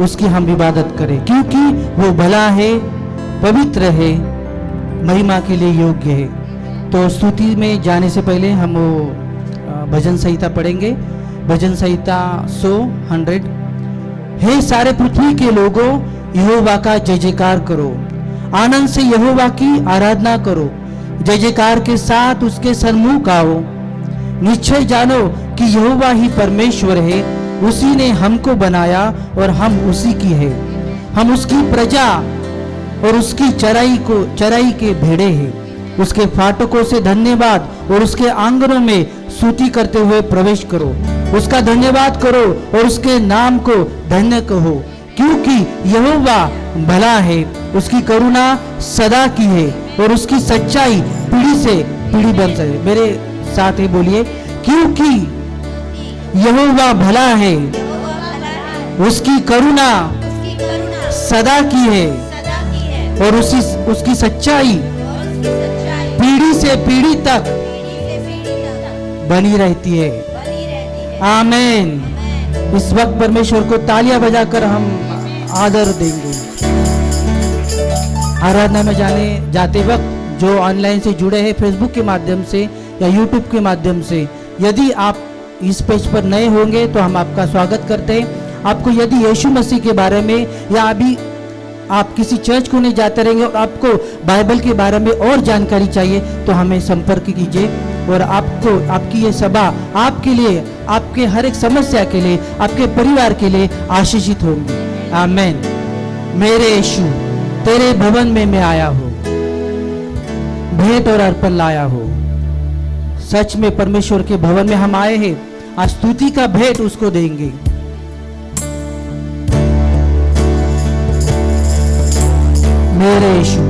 उसकी हम इबादत करें, क्योंकि वो भला है, पवित्र है, महिमा के लिए योग्य है। तो स्तुति में जाने से पहले हम वो भजन संहिता पढ़ेंगे। भजन संहिता 100। हे सारे पृथ्वी के लोगों, यहोवा का जय जयकार करो, आनंद से यहोवा की आराधना करो, जय जयकार के साथ उसके सन्मुख आओ। निश्चय जानो कि यहोवा ही परमेश्वर है, उसी ने हमको बनाया और हम उसी की है। हम उसकी प्रजा और उसकी चराई के भेड़े हैं। उसके फाटकों से धन्यवाद और उसके आंगनों में स्तुति करते हुए प्रवेश करो। उसका धन्यवाद करो और उसके नाम को धन्य कहो, क्योंकि यहोवा भला है, उसकी करुणा सदा की है और उसकी सच्चाई पीढ़ी से पीढ़ी बन सके। मेरे साथ ही बोलिए, क्योंकि यहोवा भला है, उसकी करुणा सदा की है और उसकी सच्चाई पीढ़ी से पीढ़ी तक बनी रहती है। आमीन। इस वक्त परमेश्वर को तालियां बजाकर हम आदर देंगे। आराधना में जाते वक्त जो ऑनलाइन से जुड़े हैं फेसबुक के माध्यम से या यूट्यूब के माध्यम से, यदि आप इस पेज पर नए होंगे तो हम आपका स्वागत करते हैं। आपको यदि यीशु मसीह के बारे में या अभी आप किसी चर्च को नहीं जाते रहेंगे और आपको बाइबल के बारे में और जानकारी चाहिए तो हमें संपर्क कीजिए और आपको आपकी ये सभा आपके लिए, आपके हर एक समस्या के लिए, आपके परिवार के लिए आशीषित होंगी। आमीन। मेरे यीशु, तेरे भवन में मैं आया हूँ, भेंट और अर्पण लाया हूँ। सच में परमेश्वर के भवन में हम आए हैं, आज स्तुति का भेंट उसको देंगे। मेरे यीशु,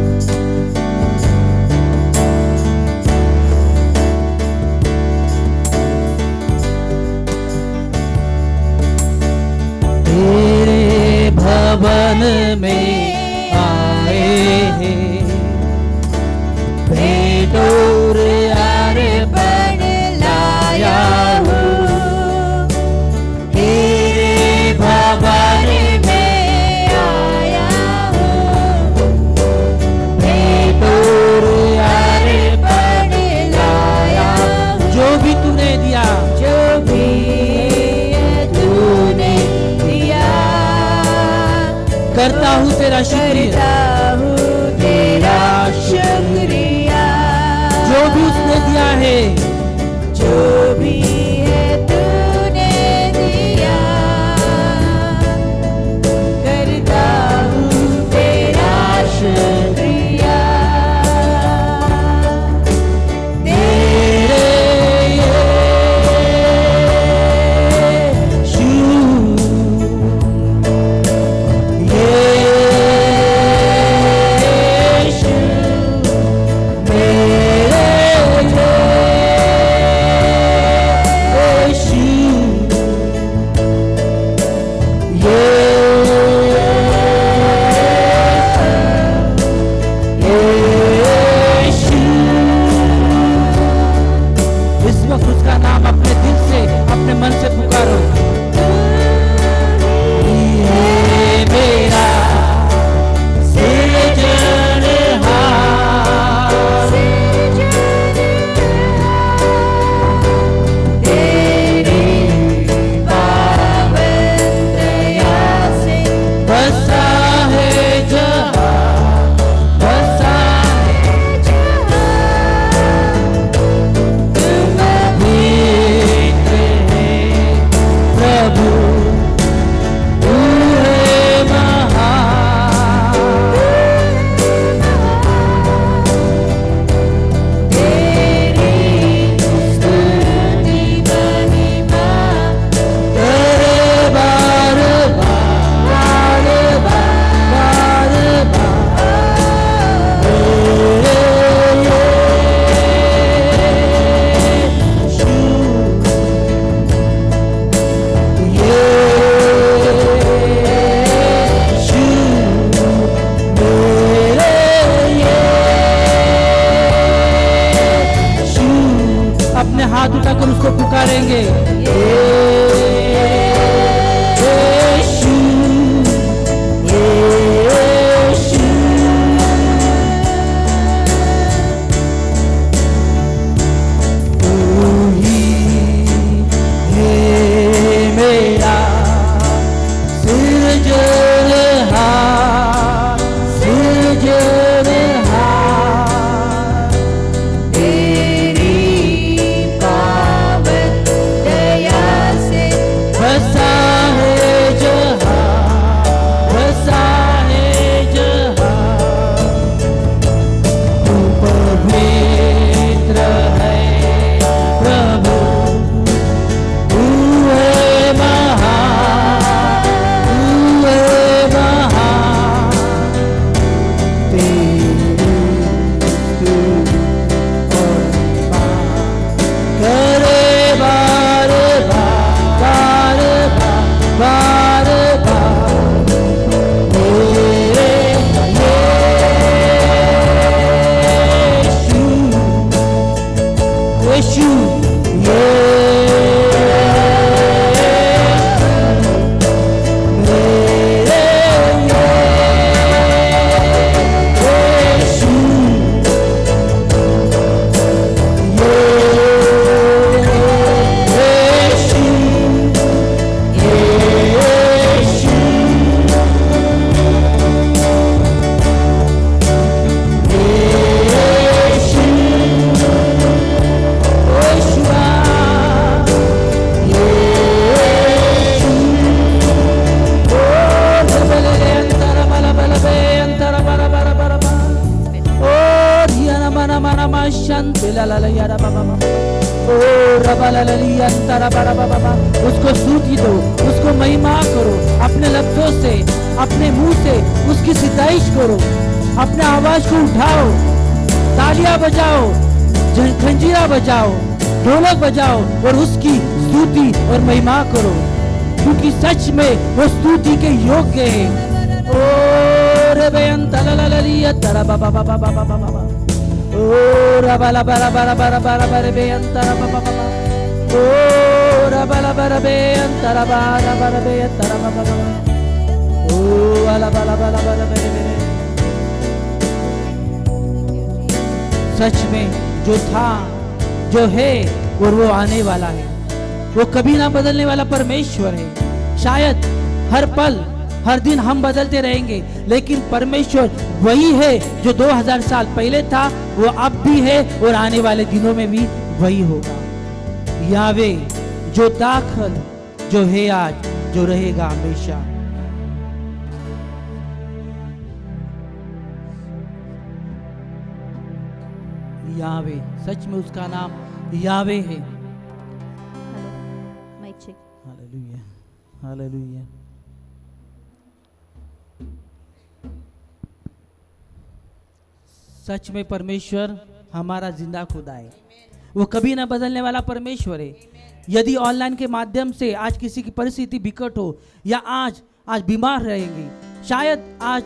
तेरे भवन में आए हैं, भेंट और अर्पण लाया हूँ। तेरे भवन में आया हूँ, भेंट और अर्पण लाया हूँ। जो भी तूने दिया, जो भी तूने दिया, करता हूँ तेरा शुक्रिया, तेरा शुक्रिया। जो भी उसने दिया है, जो भी है तूने दिया, करता हूँ तेरा शुक्रिया। तेरे ओ उसको स्तुति दो, उसको महिमा करो, अपने लफ्जों से, अपने मुंह से उसकी सिताइश करो, अपने आवाज को उठाओ, तालियां बजाओ, खंजीरा बजाओ, ढोलक बजाओ और उसकी स्तुति और महिमा करो, क्योंकि सच में वो स्तुति के योग्य है। ओ रबयन तलललिया तरा बाबा बाबा बाबा बाबा ओ रबला बरा बरा बरा बरा बरा बेयन तरा बाबा बाबा ओ रबला बरा बेयन तरा बरा बरा बेयन तरा बाबा बाबा ओ अला बला बला बरा बरा बरा। सच में जो था, जो है और वो आने वाला है, वो कभी ना बदलने वाला परमेश्वर है। शायद हर पल हर दिन हम बदलते रहेंगे, लेकिन परमेश्वर वही है जो 2000 साल पहले था, वो अब भी है और आने वाले दिनों में भी वही होगा। यावे जो दाखल, जो है आज, जो रहेगा हमेशा। यावे, सच में उसका नाम यावे है। Mic check. Hallelujah, hallelujah. सच में परमेश्वर हमारा जिंदा खुदा है, वो कभी ना बदलने वाला परमेश्वर है। यदि ऑनलाइन के माध्यम से आज किसी की परिस्थिति बिकट हो, या आज बीमार रहेंगे, शायद आज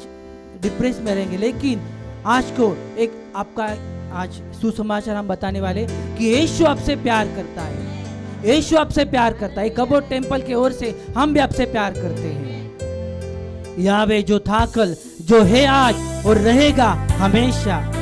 डिप्रेस में रहेंगे, लेकिन आज को एक आपका आज सुसमाचार हम बताने वाले कि यीशु आपसे प्यार करता है, यीशु आपसे प्यार करता है। कबो टेम्पल के ओर से हम भी आपसे प्यार करते हैं। यावे जो था कल, जो है आज और रहेगा हमेशा।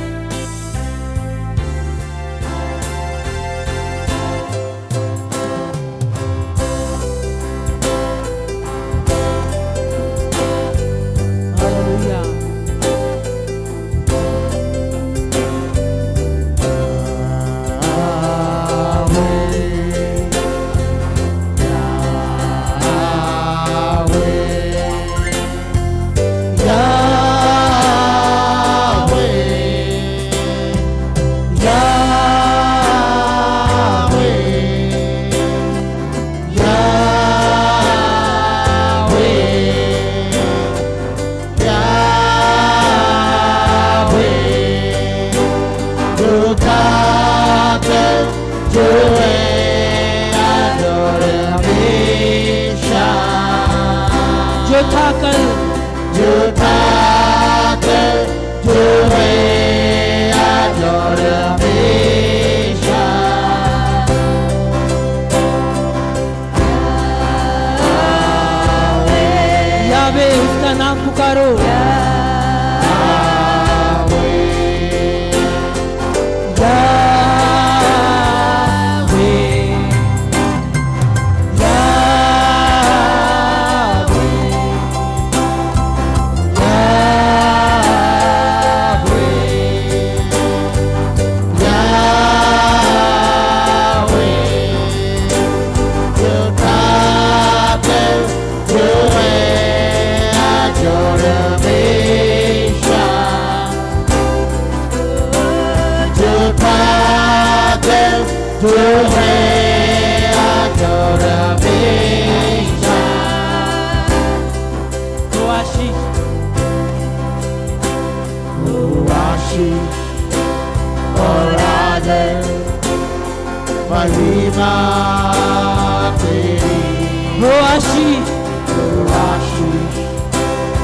उसका नाम पुकारो।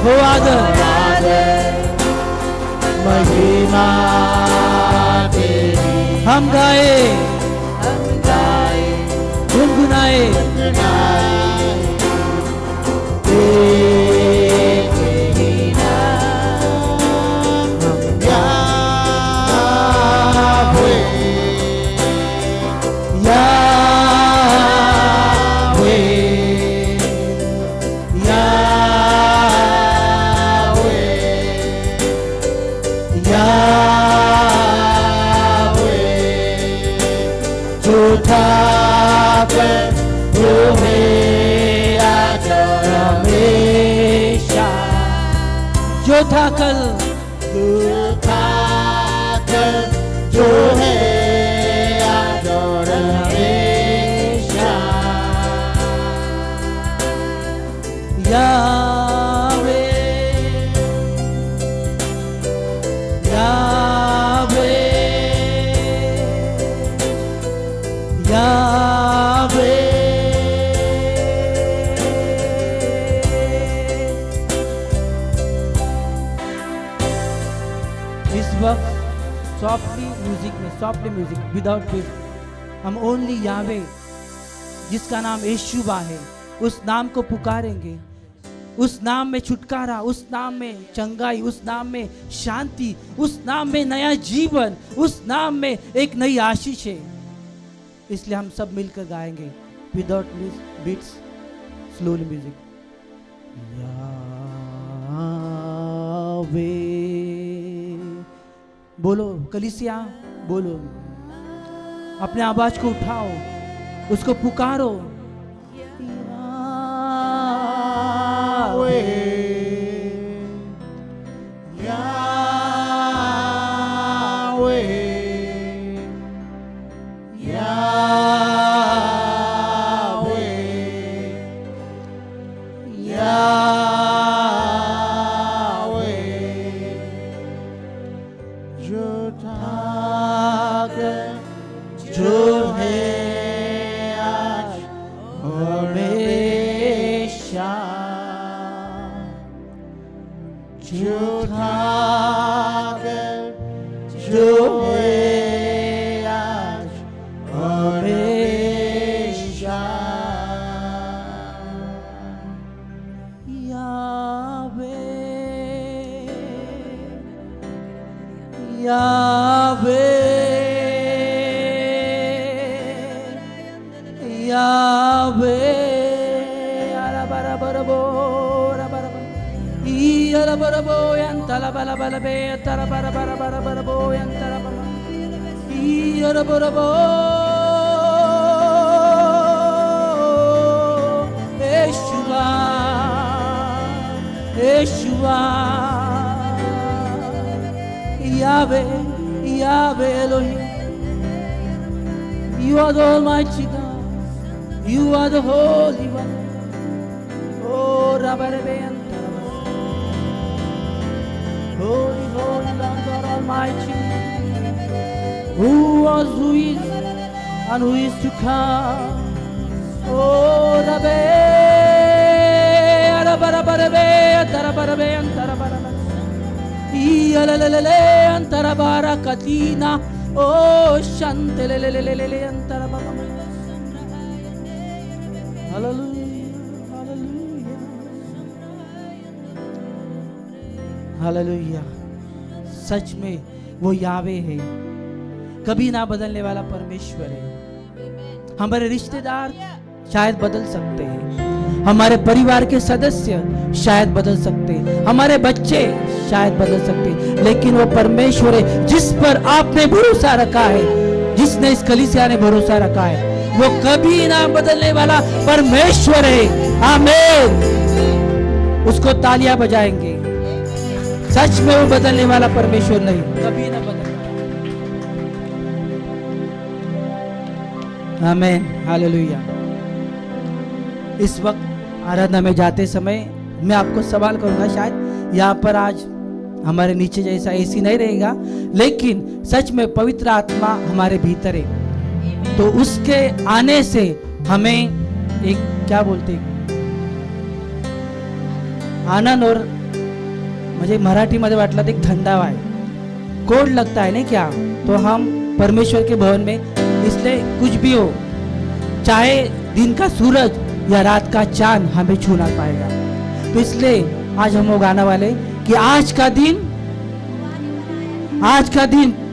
हो आदर महिमा तेरी। हम गाए गुनगुनाए तेरी नाम। यावे यावे जो था कल, जो है वक्त सॉफ्टली म्यूजिक विदाउट बीट हम ओनली यावे जिसका नाम यीशुवा है उस नाम को पुकारेंगे। उस नाम में छुटकारा, उस नाम में चंगाई, उस नाम में शांति, उस नाम में नया जीवन, उस नाम में एक नई आशीष है। इसलिए हम सब मिलकर गाएंगे विदाउट बीट्स, स्लोली म्यूजिक। यावे बोलो कलीसिया, बोलो, अपने आवाज को उठाओ, उसको पुकारो। यावे, यावे, यावे, यावे, जो जो है आज हमेशा, जो था जो है आज हमेशा। यावे, यावे, यावे, arabarabo, arabarabo, arabarabo, yantalabalabe, tarabarabarabo, yantalabala, arabarabo, Yeshua, Yeshua, Yahweh, Yahweh Elohim, you are the Almighty God. You are the Holy One. Oh, Rabbarebe and Holy, Holy Lord God Almighty, who was, who is, and who is to come. Oh, Rabbe, Rabbarebe, Tarabarabe, and Tarabaraba, Yalalele, and Tarabara Katina, oh, Shantelele, and Tarababa. Hallelujah. सच में वो यावे है, कभी ना बदलने वाला परमेश्वर है। हमारे रिश्तेदार शायद बदल सकते हैं, हमारे परिवार के सदस्य शायद बदल सकते हैं, हमारे बच्चे शायद बदल सकते हैं, लेकिन वो परमेश्वर है जिस पर आपने भरोसा रखा है, जिसने इस कलीसिया ने भरोसा रखा है, वो कभी ना बदलने वाला परमेश्वर है। आमीन। उसको तालियां बजाएंगे। सच में वो बदलने वाला परमेश्वर नहीं, कभी ना बदलने। आमीन, हालेलुया। इस वक्त आराधना में जाते समय मैं आपको सवाल करूंगा, शायद यहाँ पर आज हमारे नीचे जैसा एसी नहीं रहेगा, लेकिन सच में पवित्र आत्मा हमारे भीतर है, तो उसके आने से हमें एक क्या बोलते आनंद, और मुझे मराठी मध्ये वाटलं एक थंडावा आहे, कोड लगता है नहीं क्या, तो हम परमेश्वर के भवन में, इसलिए कुछ भी हो, चाहे दिन का सूरज या रात का चांद हमें छू ना पाएगा। तो इसलिए आज हम वो गाना वाले कि आज का दिन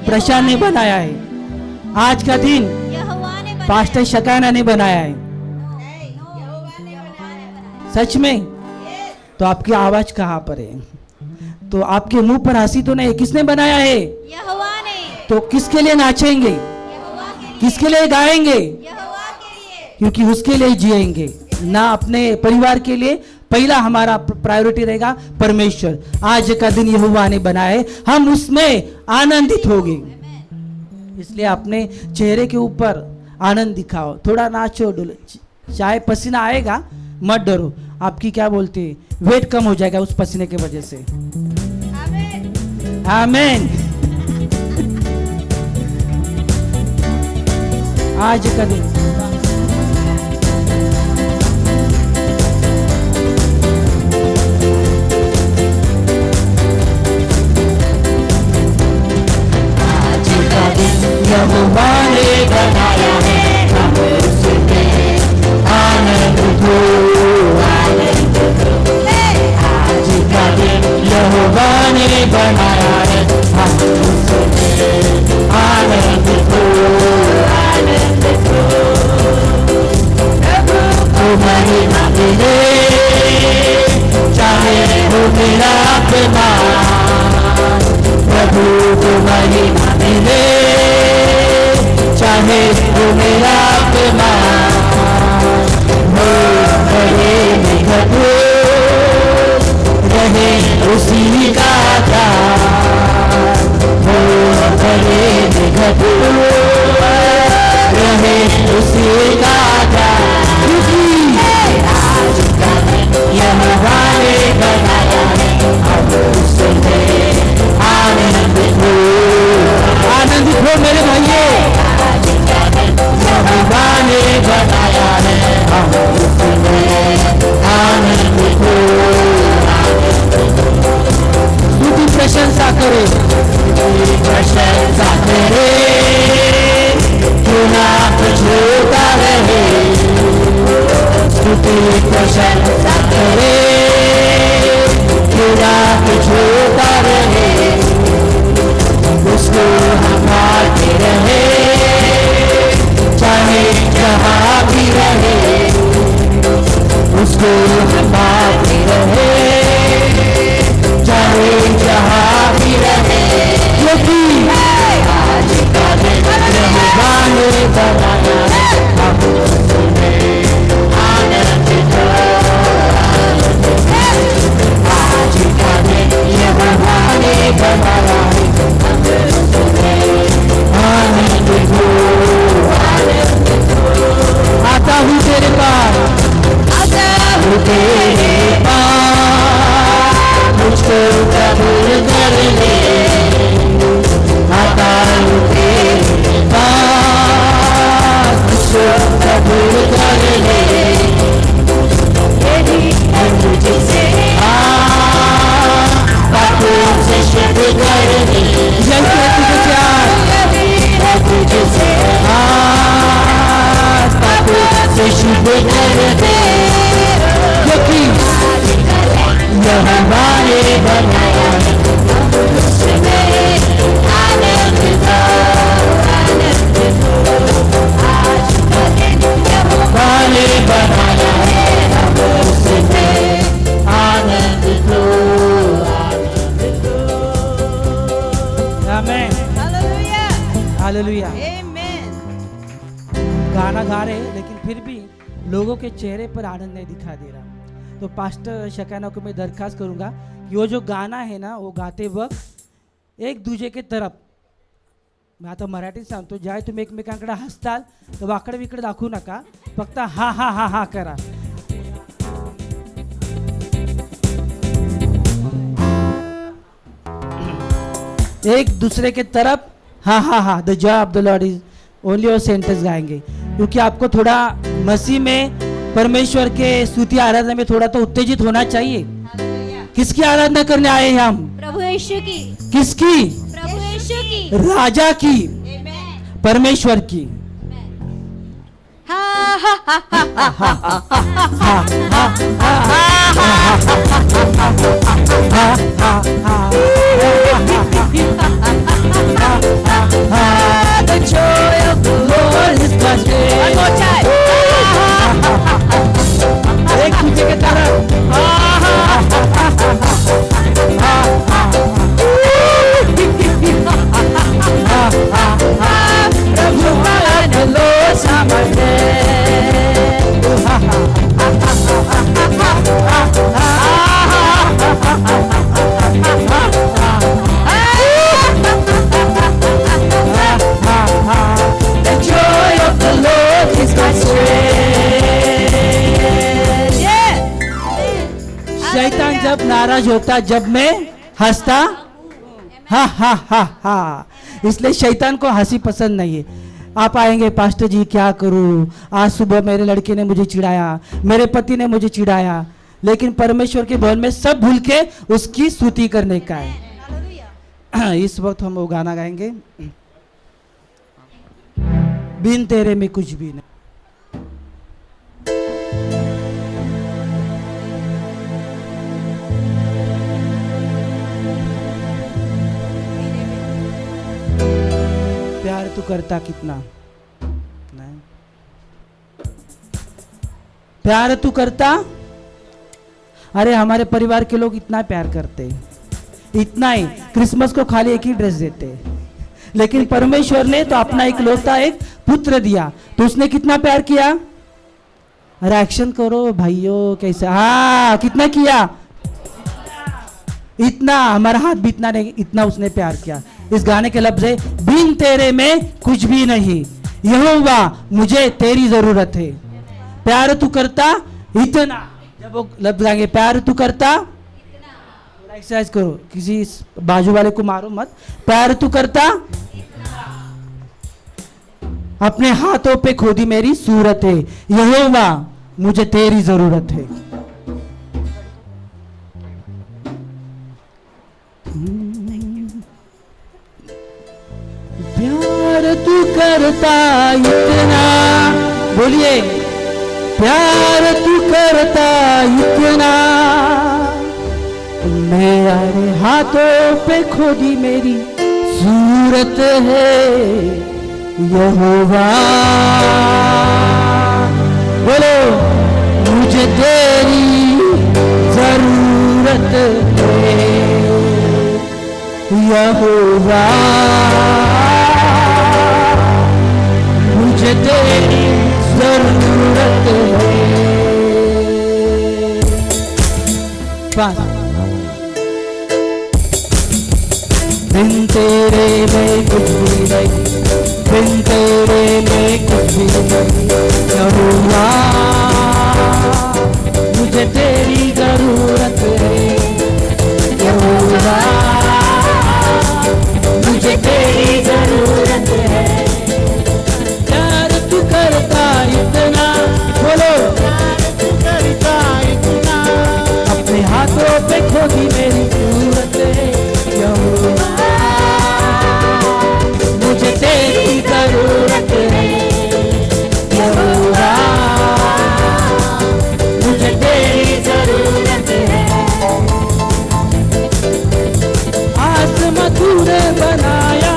प्रशांत ने बनाया है, आज का दिन पास्टर शकाना ने बनाया है। सच में? तो आपकी आवाज कहाँ पर है? तो आपके मुंह पर हंसी तो नहीं, किसने बनाया है? यहोवा ने। तो किसके लिए नाचेंगे? किसके लिए गाएंगे? क्योंकि उसके लिए जिएंगे, ना अपने परिवार के लिए। पहला हमारा प्रायोरिटी रहेगा परमेश्वर। आज का दिन यहोवा ने बनाया है, हम उसमें आनंदित होंगे। इसलिए अपने चेहरे के ऊपर आनंद दिखाओ, थोड़ा नाचो डुलो, चाहे पसीना आएगा मत डरो, आपकी क्या बोलते हैं वेट कम हो जाएगा उस पसीने की वजह से। आमीन। आज का दिन बनाया है, हम उसमें आनंदित हो, आनंदित हो। प्रभु को महिमा मिले, चाहे हो मेरा अपमान। प्रभु को महिमा मिले, चाहे हो मेरा अपमान। हो रहे निकट रहे उसी का प्यार, हो रहे निकट रहे उसी का प्यार। क्योंकि आज का यहोवा ने बनाया है, अब उसमें आनंदित हो, आनंदित हो मेरे भाइयों। यहोवा ने बनाया है, हम उसमें आनंदित हो। स्तुति प्रशंसा करे, प्रशंसा करे, क्यों ना कुछ होता रहे। स्तुति प्रशंसा करे, क्यों ना कुछ होता रहे। उसको हम आते रहे, चाहे जहाँ भी रहे। उसको हम आते रहे, चाहे जहाँ भी रहे। क्योंकि आज का दिन यहोवा ने बनाया है, हम उसमें आनंदित हो, आनंदित हो। आज का दिन यहोवा ने बनाया है, हम उसमें आनंदित हो, आनंदित हो। आता हूँ तेरे पास, आता हूँ तेरे पास, मुझको कबूल कर ले। आता हूँ तेरे पास, मुझको कबूल कर ले। यदि मैं तुझसे पापों से शुद्ध कर दे, यदि मैं तुझसे पापों से शुद्ध कर दे। क्योंकि यहोवा ने बनाया है, उसमें आनंदित हो, आनंदित हो। आज का दिन यहोवा ने बनाया है, हम उसमें आनंदित हो, आनंदित हो। आमीन, हालेलुया, हालेलुया। गाना गा रहे हैं लेकिन फिर भी लोगों के चेहरे पर आनंद नहीं दिखा दे रहा। तो पास्टर शकाना को मैं दरखास्त करूंगा कि वो जो गाना है ना, वो गाते वक्त एक दूजे के तरफ, मैं आता मराठीत सांगतो, ज्या तुम्ही एकमेकांकडे हसताल तर वाकडे विकडे दाखवू नका, फक्त हा हा हा हा करा। एक दूसरे के तरफ हा हा हा, the Joy of the Lord is only, वो सेंटेंस गाएंगे। क्योंकि आपको थोड़ा मसीह में, परमेश्वर के स्तुति आराधना में थोड़ा तो उत्तेजित होना चाहिए। किसकी आराधना करने आए हैं हम? प्रभु यीशु की। किसकी? प्रभु यीशु की, राजा की, परमेश्वर की। The joy of the Lord is my strength. One more time. एक दूसरे के तरफ। प्रभु हमारा Lord समझे। The joy of the Lord is my strength. शैतान जब नाराज होता, जब मैं हंसता, हा हा हा हा, इसलिए शैतान को हंसी पसंद नहीं है। आप आएंगे, पास्टर जी क्या करूं, आज सुबह मेरे लड़के ने मुझे चिढ़ाया, मेरे पति ने मुझे चिढ़ाया, लेकिन परमेश्वर के भवन में सब भूल के उसकी स्तुति करने का है। इस वक्त हम वो गाना गाएंगे, बिन तेरे में कुछ भी नहीं। तू करता कितना, नहीं प्यार तू करता। अरे हमारे परिवार के लोग इतना प्यार करते हैं, इतना ही, क्रिसमस को खाली एक ही ड्रेस देते हैं, लेकिन परमेश्वर ने तो अपना इकलौता एक पुत्र दिया, तो उसने कितना प्यार किया। अरे एक्शन करो भाइयों, कैसे, हाँ कितना किया, इतना, हमारा हाथ भी इतना नहीं, इतना उसने प्यार किया। इस गाने के लफ्ज है, बिन तेरे में कुछ भी नहीं, यहोवा मुझे तेरी जरूरत है। प्यार तू करता इतना, जब वो लफ्ज गाएंगे, प्यार तू करता, एक्सरसाइज करो, किसी बाजू वाले को मारो मत। प्यार तू करता, अपने हाथों पे खोदी मेरी सूरत है, यहोवा मुझे तेरी जरूरत है। प्यार तू करता इतना, बोलिए, प्यार तू करता इतना, मेरे हाथों पे खोदी मेरी सूरत है, यहोवा बोलो मुझे तेरी जरूरत है, यहोवा मुझे तेरी जरूरत है। बस बिन तेरे में कुछ भी नहीं, बिन तेरे में कुछ भी नहीं, यहोवा मुझे तेरी जरूरत है, यहोवा मुझे तेरी जरूरत है। प्यार तू करता इतना, बोलो प्यार तू करता इतना, अपने हाथों पे खोदी मेरी सूरत है, यहोवा मुझे तेरी जरूरत है, यहोवा मुझे तेरी जरूरत है। आसमां तूने बनाया,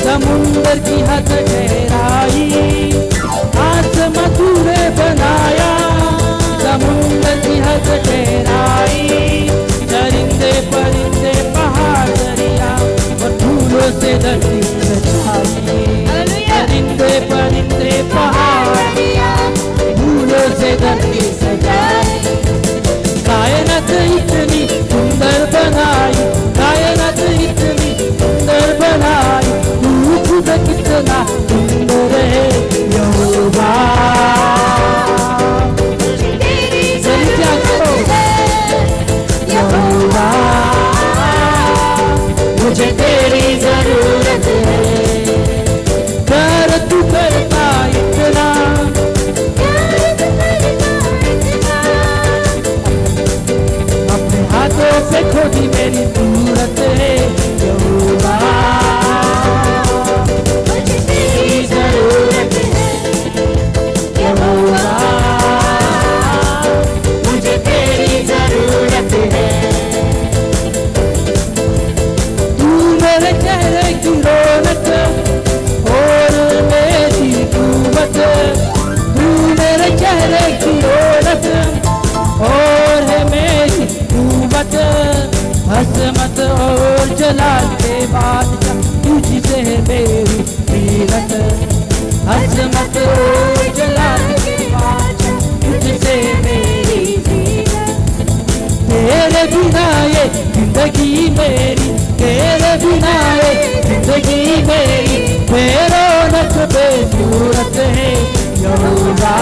समुंदर की हद गहराई, आसमां तूने बनाया, समुंदर की हद गहराई, चरिंदे परिंदे पहाड़ दरिया और फूलों से धरती सजाई, चरिंदे परिंदे पहाड़ फूलों से धरती सजाई। कायनात इतनी सुंदर बनाई, कायनात इतनी सुंदर बनाई, तू खुद कितना सुंदर है, यहोवा क्या करो, यहोवा मुझे तेरी जरूरत है। प्यार तू करता इतना, अपने हाथों से खोदी मेरी सूरत है, यहोवा मुझे तेरी जरूरत है, यहोवा मुझे तेरी जरूरत है। तू मेरे चेहरे की रौनक और मेरी कुव्वत, तू मेरे चेहरे की रौनक और है मेरी कुव्वत, हसमत और जलाल के बादशाह तुझसे है मेरी सीरत, हसमत और जलाल के बादशाह तुझसे मेरी सीरत। तेरे बिना ये जिंदगी मेरी, तेरे बिना ये जिंदगी मेरी बेरौनक बेसूरत है, यहोवा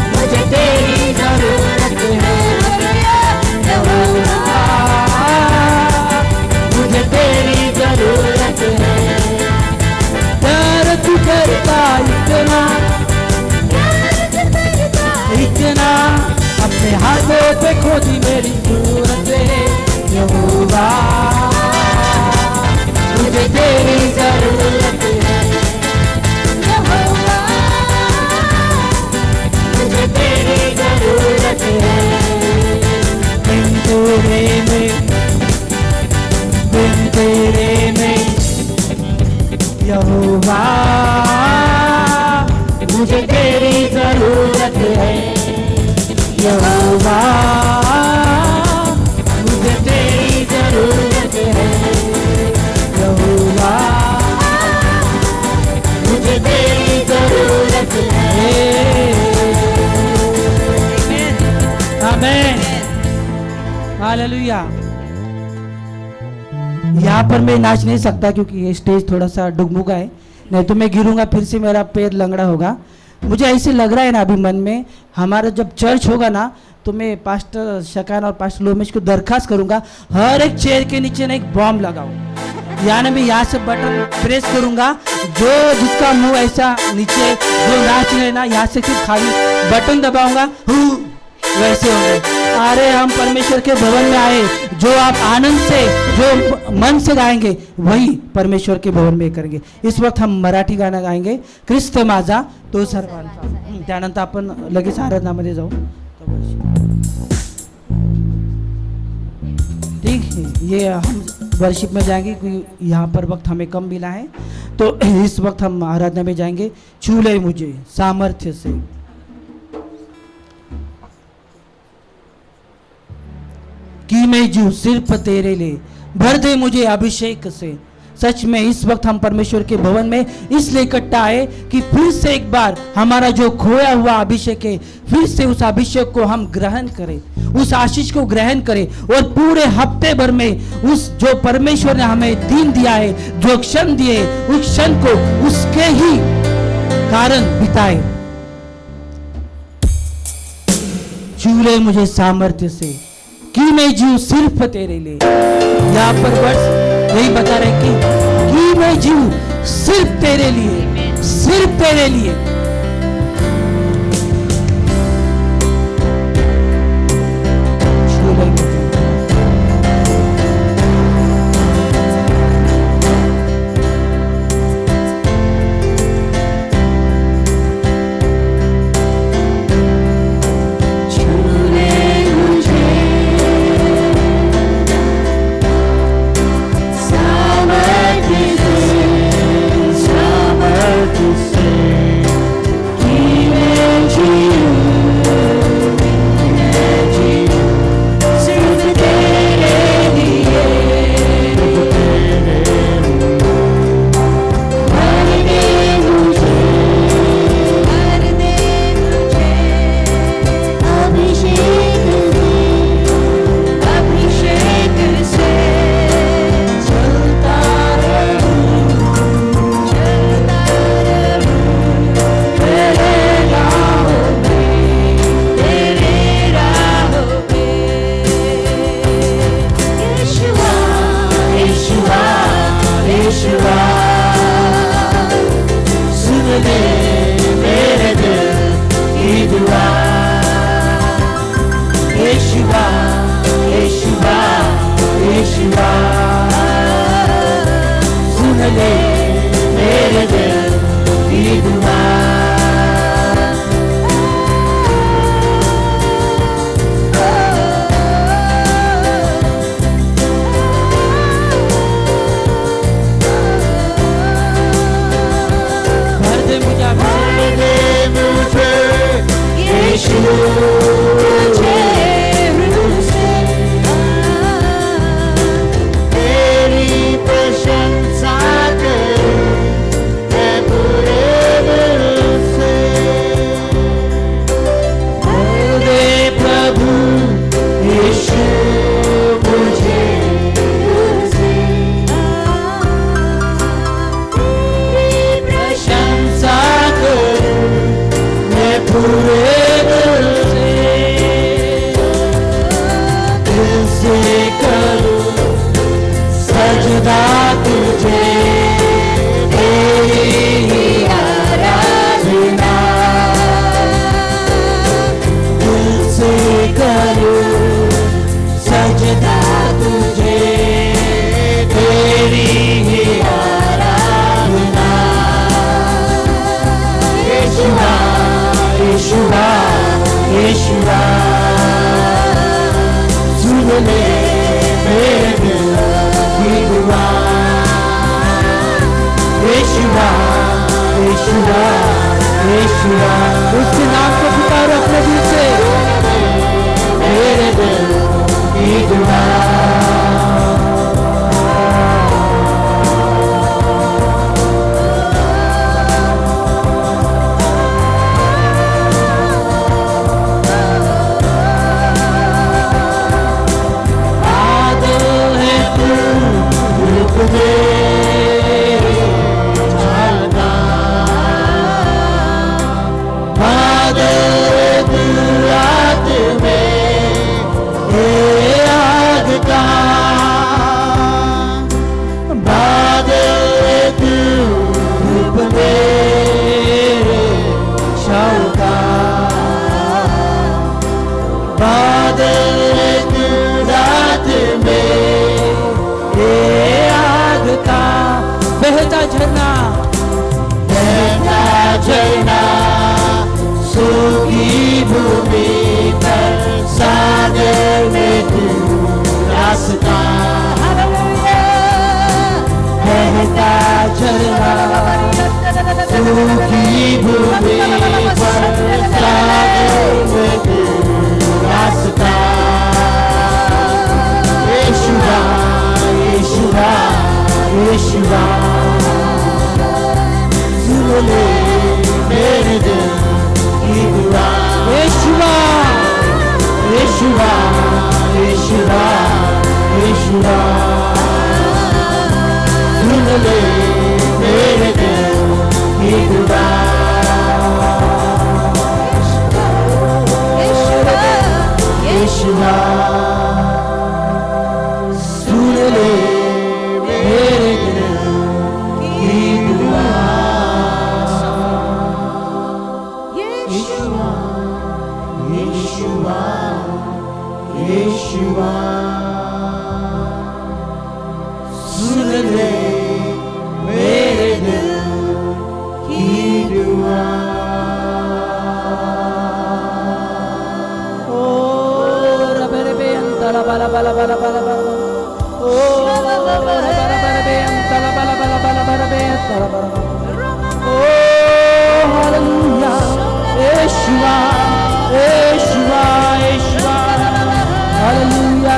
मुझे तेरी जरूरत है, यहोवा मुझे तेरी जरूरत है। प्यार तू करता इतना, इतना, अपने हाथों पे खोदी मेरी सूरत है, यहोवा मुझे तेरी जरूरत है, यहोवा मुझे तेरी जरूरत है। बिन तेरे में, बिन तेरे में यहोवा मुझे तेरी जरूरत है, यहोवा मुझे तेरी जरूरत है, यहोवा मुझे तेरी जरूरत है। आमीन, हालेलुया। यहाँ पर मैं नाच नहीं सकता क्योंकि ये स्टेज थोड़ा सा डुगमुगा है, नहीं तो मैं गिरूंगा फिर से मेरा पैर लंगड़ा होगा। मुझे ऐसे लग रहा है ना अभी मन में, हमारा जब चर्च होगा ना तो मैं पास्टर शकान और पास्टर लोमेश को दरखास्त करूंगा, हर एक चेयर के नीचे ना एक बॉम्ब लगाओ, यानी मैं यहाँ से बटन प्रेस करूंगा, जो जिसका मुंह ऐसा नीचे जो नाच रहे ना यहाँ से फिर खाली बटन दबाऊंगा, वैसे होंगे। अरे हम परमेश्वर के भवन में आए, जो आप आनंद से जो मन से गाएंगे वही परमेश्वर के भवन में करेंगे। इस वक्त हम मराठी गाणं गाएंगे, ख्रिस्त माझा तो सर्वांचा। त्यानंतर आपण लगेच आराधनामध्ये जाऊ। ठीक है, ये हम वर्शिप में जाएंगे क्योंकि यहाँ पर वक्त हमें कम मिला है, तो इस वक्त हम आराधना में जाएंगे। छू ले मुझे सामर्थ्य से, कि मैं जीऊं सिर्फ तेरे लिए, भर दे मुझे अभिषेक से। सच में इस वक्त हम परमेश्वर के भवन में इसलिए इकट्ठा आए कि फिर से एक बार हमारा जो खोया हुआ अभिषेक है, फिर से उस अभिषेक को हम ग्रहण करें, उस आशीष को ग्रहण करें, और पूरे हफ्ते भर में उस जो परमेश्वर ने हमें दिन दिया है, जो क्षण दिए, उस क्षण को उसके ही कारण बिताए। छू ले मुझे सामर्थ्य से, कि मैं जीऊं सिर्फ तेरे लिए। यहाँ पर वर्ष यही बता रहे कि मैं जीऊं सिर्फ तेरे लिए, सिर्फ तेरे लिए। यीशुआ यीशुआ। उसके नाम को पुकारो अपने दिल से, मेरे दिल की दुआ। बहता झरना, बहता झरना, सूखी भूमि पर सागर में तू रास्ता। बहता झरना, सूखी भूमि पर सागर में तू रास्ता। यीशुआ यीशुआ यीशुआ, सुन ले मेरे दिल की दुआ। यीशुआ यीशुआ यीशुआ यीशुआ, सुन ले मेरे दिल की दुआ। यीशुआ सुन ले मेरे दिल की दुआ। यीशुआ यीशुआ यीशुआ, सुन ले मेरे दिल की दुआ। ओ रबे रबे अंतला बाला बाला बाला बाला बाला, ओ हालेलुया। यीशुआ यीशुआ यीशुआ, हालेलुया।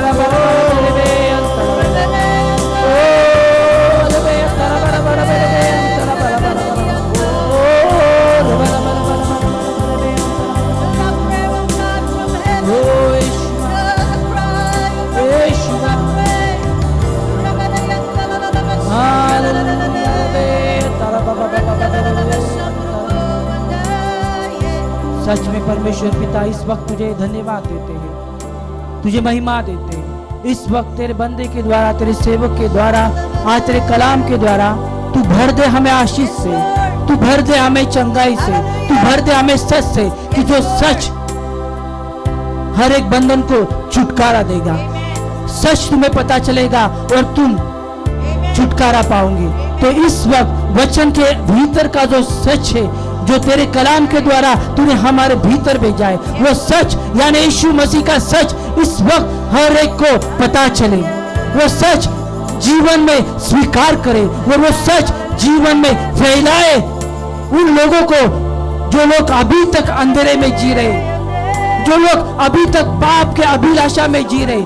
सच में परमेश्वर पिता इस वक्त तुझे धन्यवाद देते हैं, तुझे महिमा देते हैं। इस वक्त तेरे बंदे के द्वारा, तेरे सेवक के द्वारा, आज तेरे कलाम के द्वारा तू भर दे हमें आशीष से, तू भर दे हमें चंगाई से, तू भर दे हमें सच से, कि जो सच हर एक बंधन को छुटकारा देगा। सच तुम्हें पता चलेगा और तुम छुटकारा पाओगे। तो इस वक्त वचन के भीतर का जो सच है, जो तेरे कलाम के द्वारा तूने हमारे भीतर भेजा है, वो सच यानी यीशु मसीह का सच इस वक्त हर एक को पता चले। वो सच जीवन में स्वीकार करे और वो सच जीवन में फैलाए उन लोगों को जो लोग अभी तक अंधेरे में जी रहे, जो लोग अभी तक पाप के अभिलाषा में जी रहे।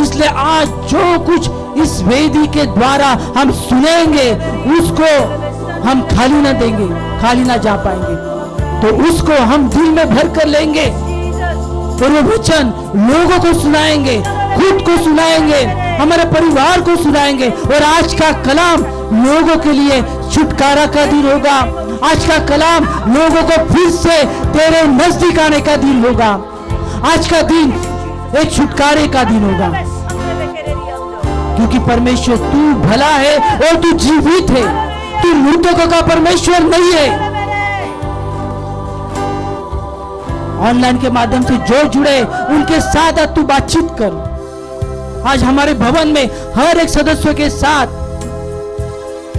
इसलिए आज जो कुछ इस वेदी के द्वारा हम सुनेंगे, उसको हम खाली ना देंगे, खाली ना जा पाएंगे। तो उसको हम दिल में भर कर लेंगे और वो वचन लोगों को सुनाएंगे, खुद को सुनाएंगे, हमारे परिवार को सुनाएंगे। और आज का कलाम लोगों के लिए छुटकारा का दिन होगा। आज का कलाम लोगों को फिर से तेरे नजदीक आने का दिन होगा। आज का दिन एक छुटकारे का दिन होगा, क्योंकि परमेश्वर तू भला है और तू जीवित है, तू मृतकों का परमेश्वर नहीं है। ऑनलाइन के माध्यम से जो जुड़े उनके साथ आज तू बातचीत कर। आज हमारे भवन में हर एक सदस्य के साथ,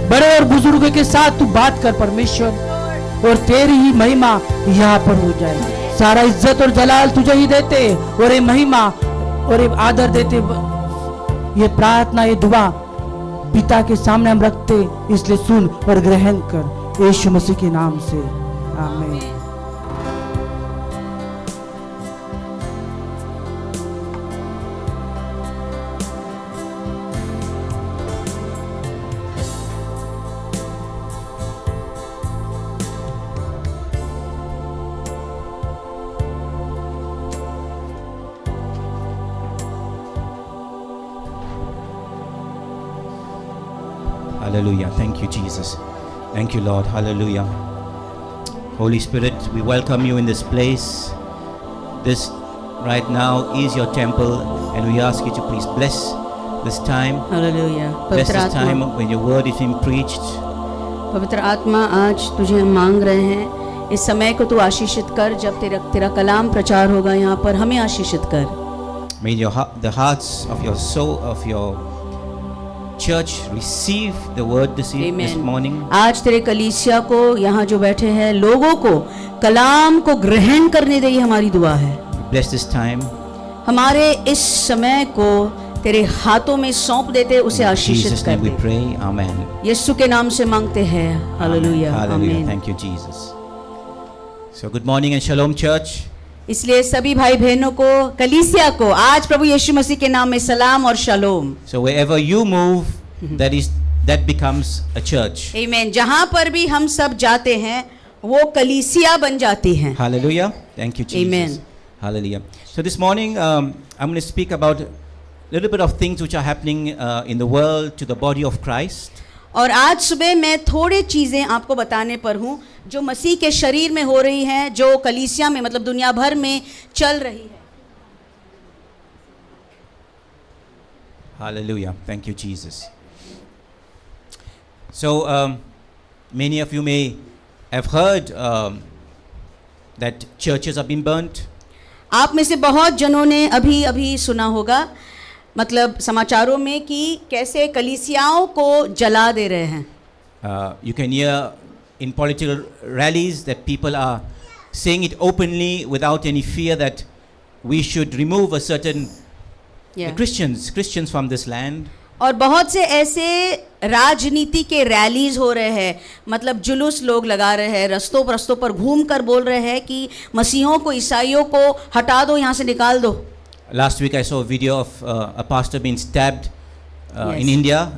बड़े और बुजुर्गों के साथ तू बात कर परमेश्वर, और तेरी ही महिमा यहाँ पर हो जाए। सारा इज्जत और जलाल तुझे ही देते और ये महिमा और ये आदर देते। ये प्रार्थना, ये दुआ पिता के सामने हम रखते, इसलिए सुन और ग्रहण कर। यीशु मसीह के नाम से आमीन। Hallelujah. Thank you, Jesus. Thank you, Lord. Hallelujah. Holy Spirit, we welcome you in this place. This right now is your temple, and we ask you to please bless this time. Hallelujah. Bless पवित्र this time आत्मा, when your word is being preached. पवित्र आत्मा, आज तुझे हम मांग रहे हैं, इस समय को तू आशीषित कर। जब तेरा कलाम प्रचार होगा यहाँ पर, हमें आशीषित कर। May the hearts of your soul, of your church receive the word this Amen. morning. आज तेरे कलीसिया को, यहाँ जो बैठे हैं लोगों को, कलाम को ग्रहण करने दे, ये हमारी दुआ है। Bless this time. हमारे इस समय को तेरे हाथों में सौंप देते, उसे In आशीषित Jesus' कर name we they. pray. Amen. यीशु के नाम से मांगते हैं। हालेलुया। Hallelujah. आमीन। Thank you, Jesus. So good morning and shalom, church. इसलिए सभी भाई बहनों को, कलीसिया को आज प्रभु यीशु मसीह के नाम में सलाम और shalom. So wherever you move, that becomes a church. आमीन। जहाँ पर भी हम सब जाते हैं, वो कलीसिया बन जाती हैं। Hallelujah. Thank you, Jesus. Amen. Hallelujah. So this morning, I'm going to speak about a little bit of things which are happening in the world to the body of Christ. और आज सुबह मैं थोड़ी चीज़ें आपको बताने पर हूँ जो मसीह के शरीर में हो रही हैं, जो कलीसिया में मतलब दुनिया भर में चल रही है। Hallelujah. Thank you, Jesus. So many of you may have heard that churches have been burnt. आप में से बहुत जनों ने अभी अभी सुना होगा, मतलब समाचारों में, कि कैसे कलीसियाओं को जला दे रहे हैं। You can hear in political rallies that people are saying it openly without any fear that we should remove a certain Christians from this land. और बहुत से ऐसे राजनीति के रैलीज हो रहे हैं, मतलब जुलूस लोग लगा रहे हैं, रस्तों पर घूम कर बोल रहे हैं कि मसीहों को, ईसाइयों को हटा दो, यहाँ से निकाल दो। Last week I saw a video of a pastor being stabbed in India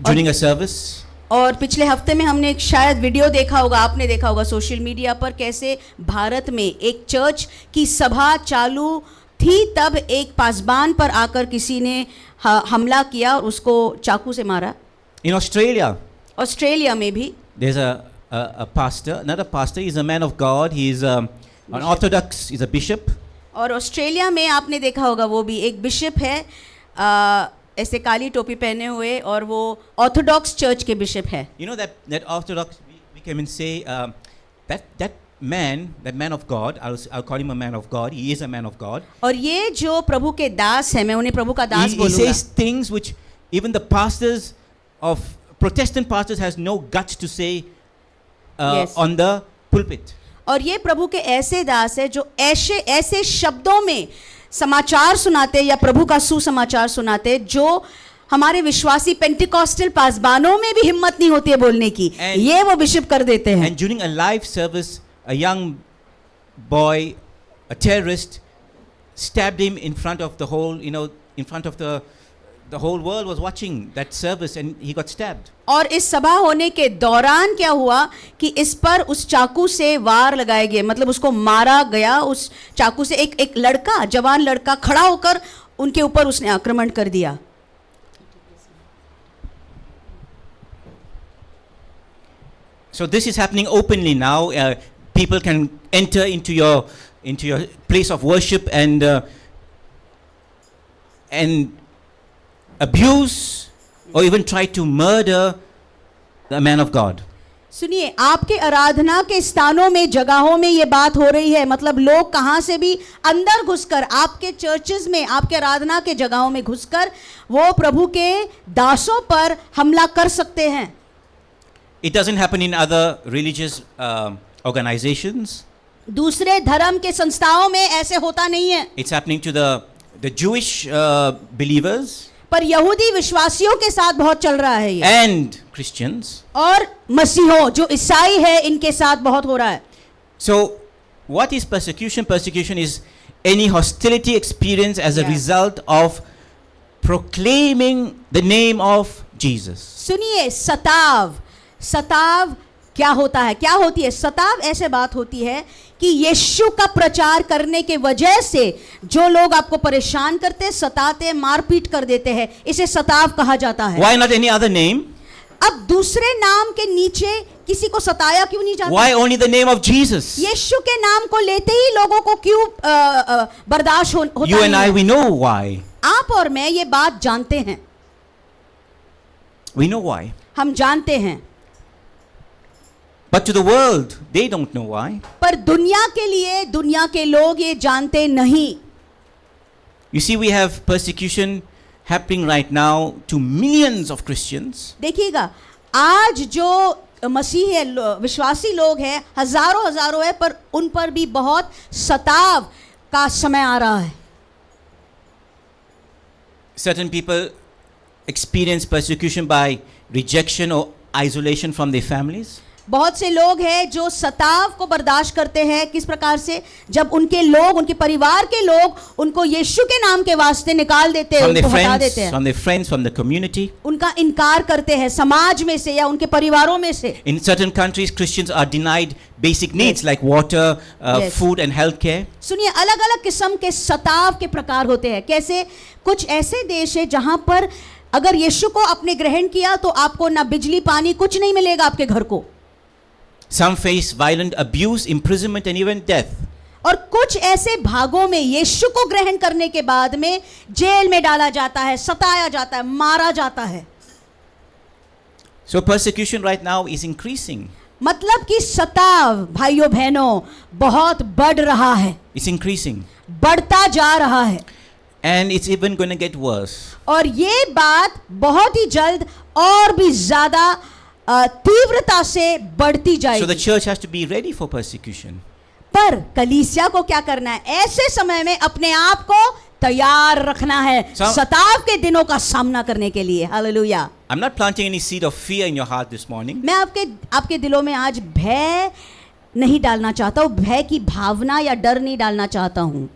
during a service. और पिछले हफ्ते में हमने एक शायद वीडियो देखा होगा, आपने देखा होगा सोशल मीडिया पर, कैसे भारत में एक चर्च की सभा चालू थी, तब एक पासबान पर आकर किसी ने हमला किया और उसको चाकू से मारा। In Australia, ऑस्ट्रेलिया में भी there's a pastor, not a pastor, he's a man of God, he's an Orthodox, he's a bishop. और ऑस्ट्रेलिया में आपने देखा होगा, वो भी एक बिशप है, ऐसे काली टोपी पहने हुए, और वो ऑर्थोडॉक्स चर्च के बिशप है। You know that Orthodox, we can say that man of God, I'll call him a man of God, he is a man of God. और ये जो प्रभु के दास है, मैं उन्हें प्रभु का दास He बोलूँगा। says things which even the pastors of Protestant pastors has no guts to say Yes. on the pulpit. और ये प्रभु के ऐसे दास है जो ऐसे शब्दों में समाचार सुनाते या प्रभु का सुसमाचार सुनाते, जो हमारे विश्वासी पेंटिकॉस्टल पासबानों में भी हिम्मत नहीं होती है बोलने की, ये वो बिशप कर देते हैं। And during a live service, a young boy, a terrorist, stabbed him in front of the whole, in front of the whole world was watching that service, and he got stabbed. और इस सभा होने के दौरान क्या हुआ कि इस पर उस चाकू से वार लगाए गए, मतलब उसको मारा गया उस चाकू से। एक लड़का, जवान लड़का खड़ा होकर उनके ऊपर उसने आक्रमण कर दिया। So this is happening openly now. People can enter into your place of worship and abuse or even try to murder the man of God. सुनिए, आपके आराधना के स्थानों में, जगहों में ये बात हो रही है, मतलब लोग कहाँ से भी अंदर घुसकर आपके चर्चेस में, आपके आराधना के जगहों में घुसकर वो प्रभु के दासों पर हमला कर सकते हैं। It doesn't happen in other religious organizations. दूसरे धर्म के संस्थाओं में ऐसे होता नहीं है। It's happening to the Jewish believers. पर यहूदी विश्वासियों के साथ बहुत चल रहा है ये, and Christians. और मसीहों जो ईसाई है इनके साथ बहुत हो रहा है. So, what is persecution? Persecution is any hostility experienced as a Yeah. result of proclaiming the name of Jesus. सुनिए, सताव क्या होता है, क्या होती है सताव? ऐसे बात होती है कि यीशु का प्रचार करने के वजह से जो लोग आपको परेशान करते हैं, सताते हैं, मारपीट कर देते हैं, इसे सताव कहा जाता है. Why not any other name? अब दूसरे नाम के नीचे किसी को सताया क्यों नहीं जाता? Why only the name of Jesus? यीशु के नाम को लेते ही लोगों को क्यों बर्दाश्त होता You and I, नहीं है? we know why. आप और मैं ये बात जानते हैं, We know why. हम जानते हैं, But to the world, they don't know why. पर दुनिया के लिए दुनिया के लोग ये जानते नहीं. You see, we have persecution happening right now to millions of Christians. देखिएगा, आज जो मसीह है, विश्वासी लोग हैं, हजारों है, पर उन पर भी बहुत सताव का समय आ रहा है. Certain people experience persecution by rejection or isolation from their families. बहुत से लोग हैं जो सताव को बर्दाश्त करते हैं. किस प्रकार से? जब उनके लोग, उनके परिवार के लोग उनको यीशु के नाम के वास्ते निकाल देते हैं, From their उनको हटा friends, देते हैं, from their friends, from the community. उनका इनकार करते हैं समाज में से या उनके परिवारों में से. In certain countries, Christians are denied basic needs like water, Yes. food and healthcare. सुनिए, अलग अलग किस्म के सताव के प्रकार होते हैं. कैसे? कुछ ऐसे देश है जहां पर अगर यीशु को आपने ग्रहण किया तो आपको ना बिजली पानी कुछ नहीं मिलेगा आपके घर को. Some face violent abuse, imprisonment and even death. और कुछ ऐसे भागों में यीशु को ग्रहण करने के बाद में जेल में डाला जाता है, सताया जाता है, मारा जाता है. So persecution right now is increasing. मतलब कि सताव भाइयों बहनों बहुत बढ़ रहा है, It's increasing. बढ़ता जा रहा है. And it's even going to get worse. और ये बात बहुत ही जल्द और भी ज्यादा तीव्रता से बढ़ती So the जाएगी. church has to be ready for persecution. पर कलीसिया को क्या करना है? ऐसे समय में अपने आप को तैयार रखना है सताव के दिनों का सामना करने के लिए. Hallelujah. I'm not planting any seed of fear in your heart this morning. मैं आपके दिलों में आज भय नहीं डालना चाहता हूँ, भय की भावना या डर नहीं डालना चाहता हूँ.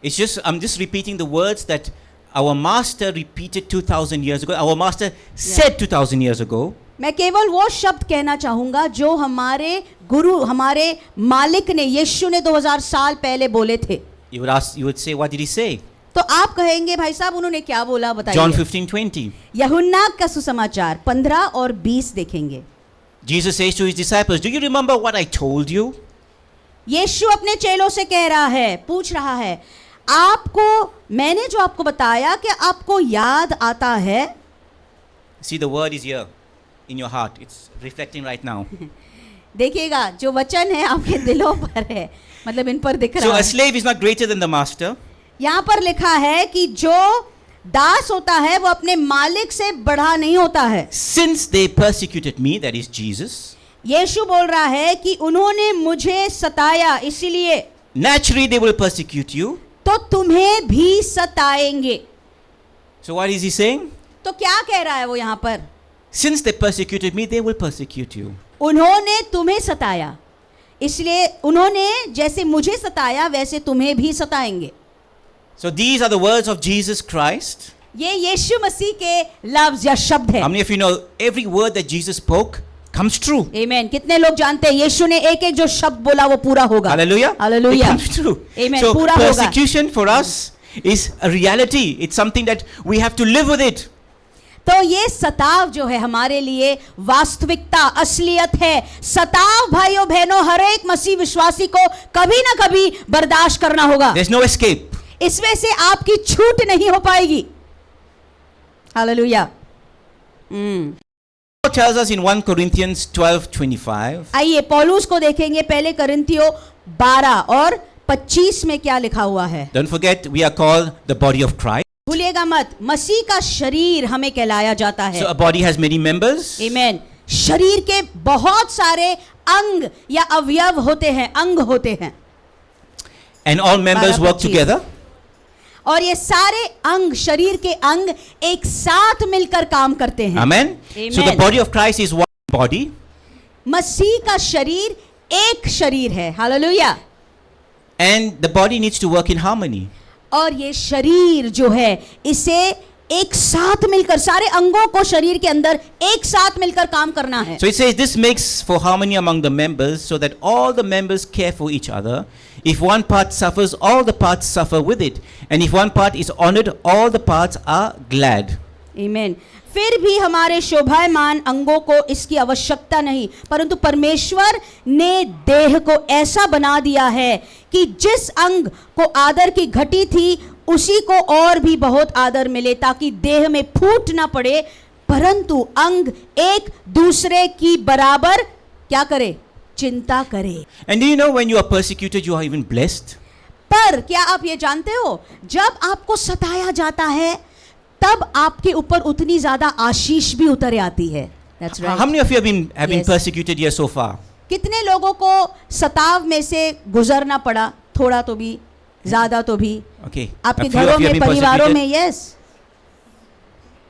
It's just, I'm just repeating the words that our master repeated 2000 years ago. Our master said 2000 years ago. मैं केवल वो शब्द कहना चाहूंगा जो हमारे गुरु, हमारे मालिक ने, यीशु ने 2000 साल पहले बोले थे. You would say, what did he say? तो आप कहेंगे, भाई साहब उन्होंने क्या बोला बताइए. John 15:20. यूहन्ना का सुसमाचार 15 और 20 देखेंगे. Jesus says to his disciples, do you remember what I told you? यीशु अपने चेलों से कह रहा है, पूछ रहा है, आपको मैंने जो आपको बताया कि आपको याद आता है? See, the word is here in your heart. It's reflecting right now. देखिएगा, जो वचन है आपके दिलों पर है, मतलब इन पर दिख So रहा a है. slave is not greater than the master. यहाँ पर लिखा है कि जो दास होता है वो अपने मालिक से बढ़ा नहीं होता है. Since they persecuted me, that is Jesus, यीशु बोल रहा है कि उन्होंने मुझे सताया, इसीलिए naturally they will persecute you. तो तुम्हें भी सताएंगे. So what is he saying? तो क्या कह रहा है वो यहाँ पर? Since they persecuted me, they will persecute you. उन्होंने तुम्हें सताया, इसलिए उन्होंने जैसे मुझे सताया वैसे तुम्हें भी सताएंगे. So these are the words of Jesus Christ. ये यीशु मसीह के लफ्ज या शब्द है. How many of you know every word that Jesus spoke comes true? आमीन. कितने लोग जानते हैं यीशु ने एक एक जो शब्द बोला वो पूरा होगा. Hallelujah. Hallelujah. It comes true. Amen. So पूरा होगा. persecution for us is a reality. It's something that we have to live with it. तो ये सताव जो है हमारे लिए वास्तविकता, असलियत है. सताव भाइयों बहनों हर एक मसीह विश्वासी को कभी ना कभी बर्दाश्त करना होगा. There's no escape. इसमें से आपकी छूट नहीं हो पाएगी. Hallelujah. Paul tells us in 1 Corinthians 12:25. आइए पौलुस को देखेंगे, पहले कोरिन्थियों 12 और 25 में क्या लिखा हुआ है. Don't forget, we are called the body of Christ. भूलिएगा मत, मसीह का शरीर हमें कहलाया जाता है. So a body has many members. आमीन. शरीर के बहुत सारे अंग या अवयव होते हैं, अंग होते हैं. And all members work 12-25. together. और ये सारे अंग, शरीर के अंग एक साथ मिलकर काम करते हैं. Amen. So the Amen. body of Christ is one body, मसीह का शरीर एक शरीर है. Hallelujah. and the body needs to work in harmony. और ये शरीर जो है इसे एक साथ मिलकर, सारे अंगों को शरीर के अंदर एक साथ मिलकर काम करना है. So it says this makes for harmony among the members, so that all the members care for each other. If one part suffers, all the parts suffer with it. And if one part is honored, all the parts are glad. आमीन. फिर भी हमारे शोभायमान अंगों को इसकी आवश्यकता नहीं, परंतु परमेश्वर ने देह को ऐसा बना दिया है कि जिस अंग को आदर की घटी थी उसी को और भी बहुत आदर मिले, ताकि देह में फूट ना पड़े, परंतु अंग एक दूसरे की बराबर क्या करे, चिंता करे. And do you know when you are persecuted, you are even blessed? पर क्या आप ये जानते हो, जब आपको सताया जाता है तब आपके ऊपर उतनी ज्यादा आशीष भी उतर आती है. That's right. How many of you have been Yes. persecuted here so far? कितने लोगों को सताव में से गुजरना पड़ा, थोड़ा तो भी, ज्यादा तो भी, Okay. आपके A few of घरों you have में, been परिवारों persecuted. में. Yes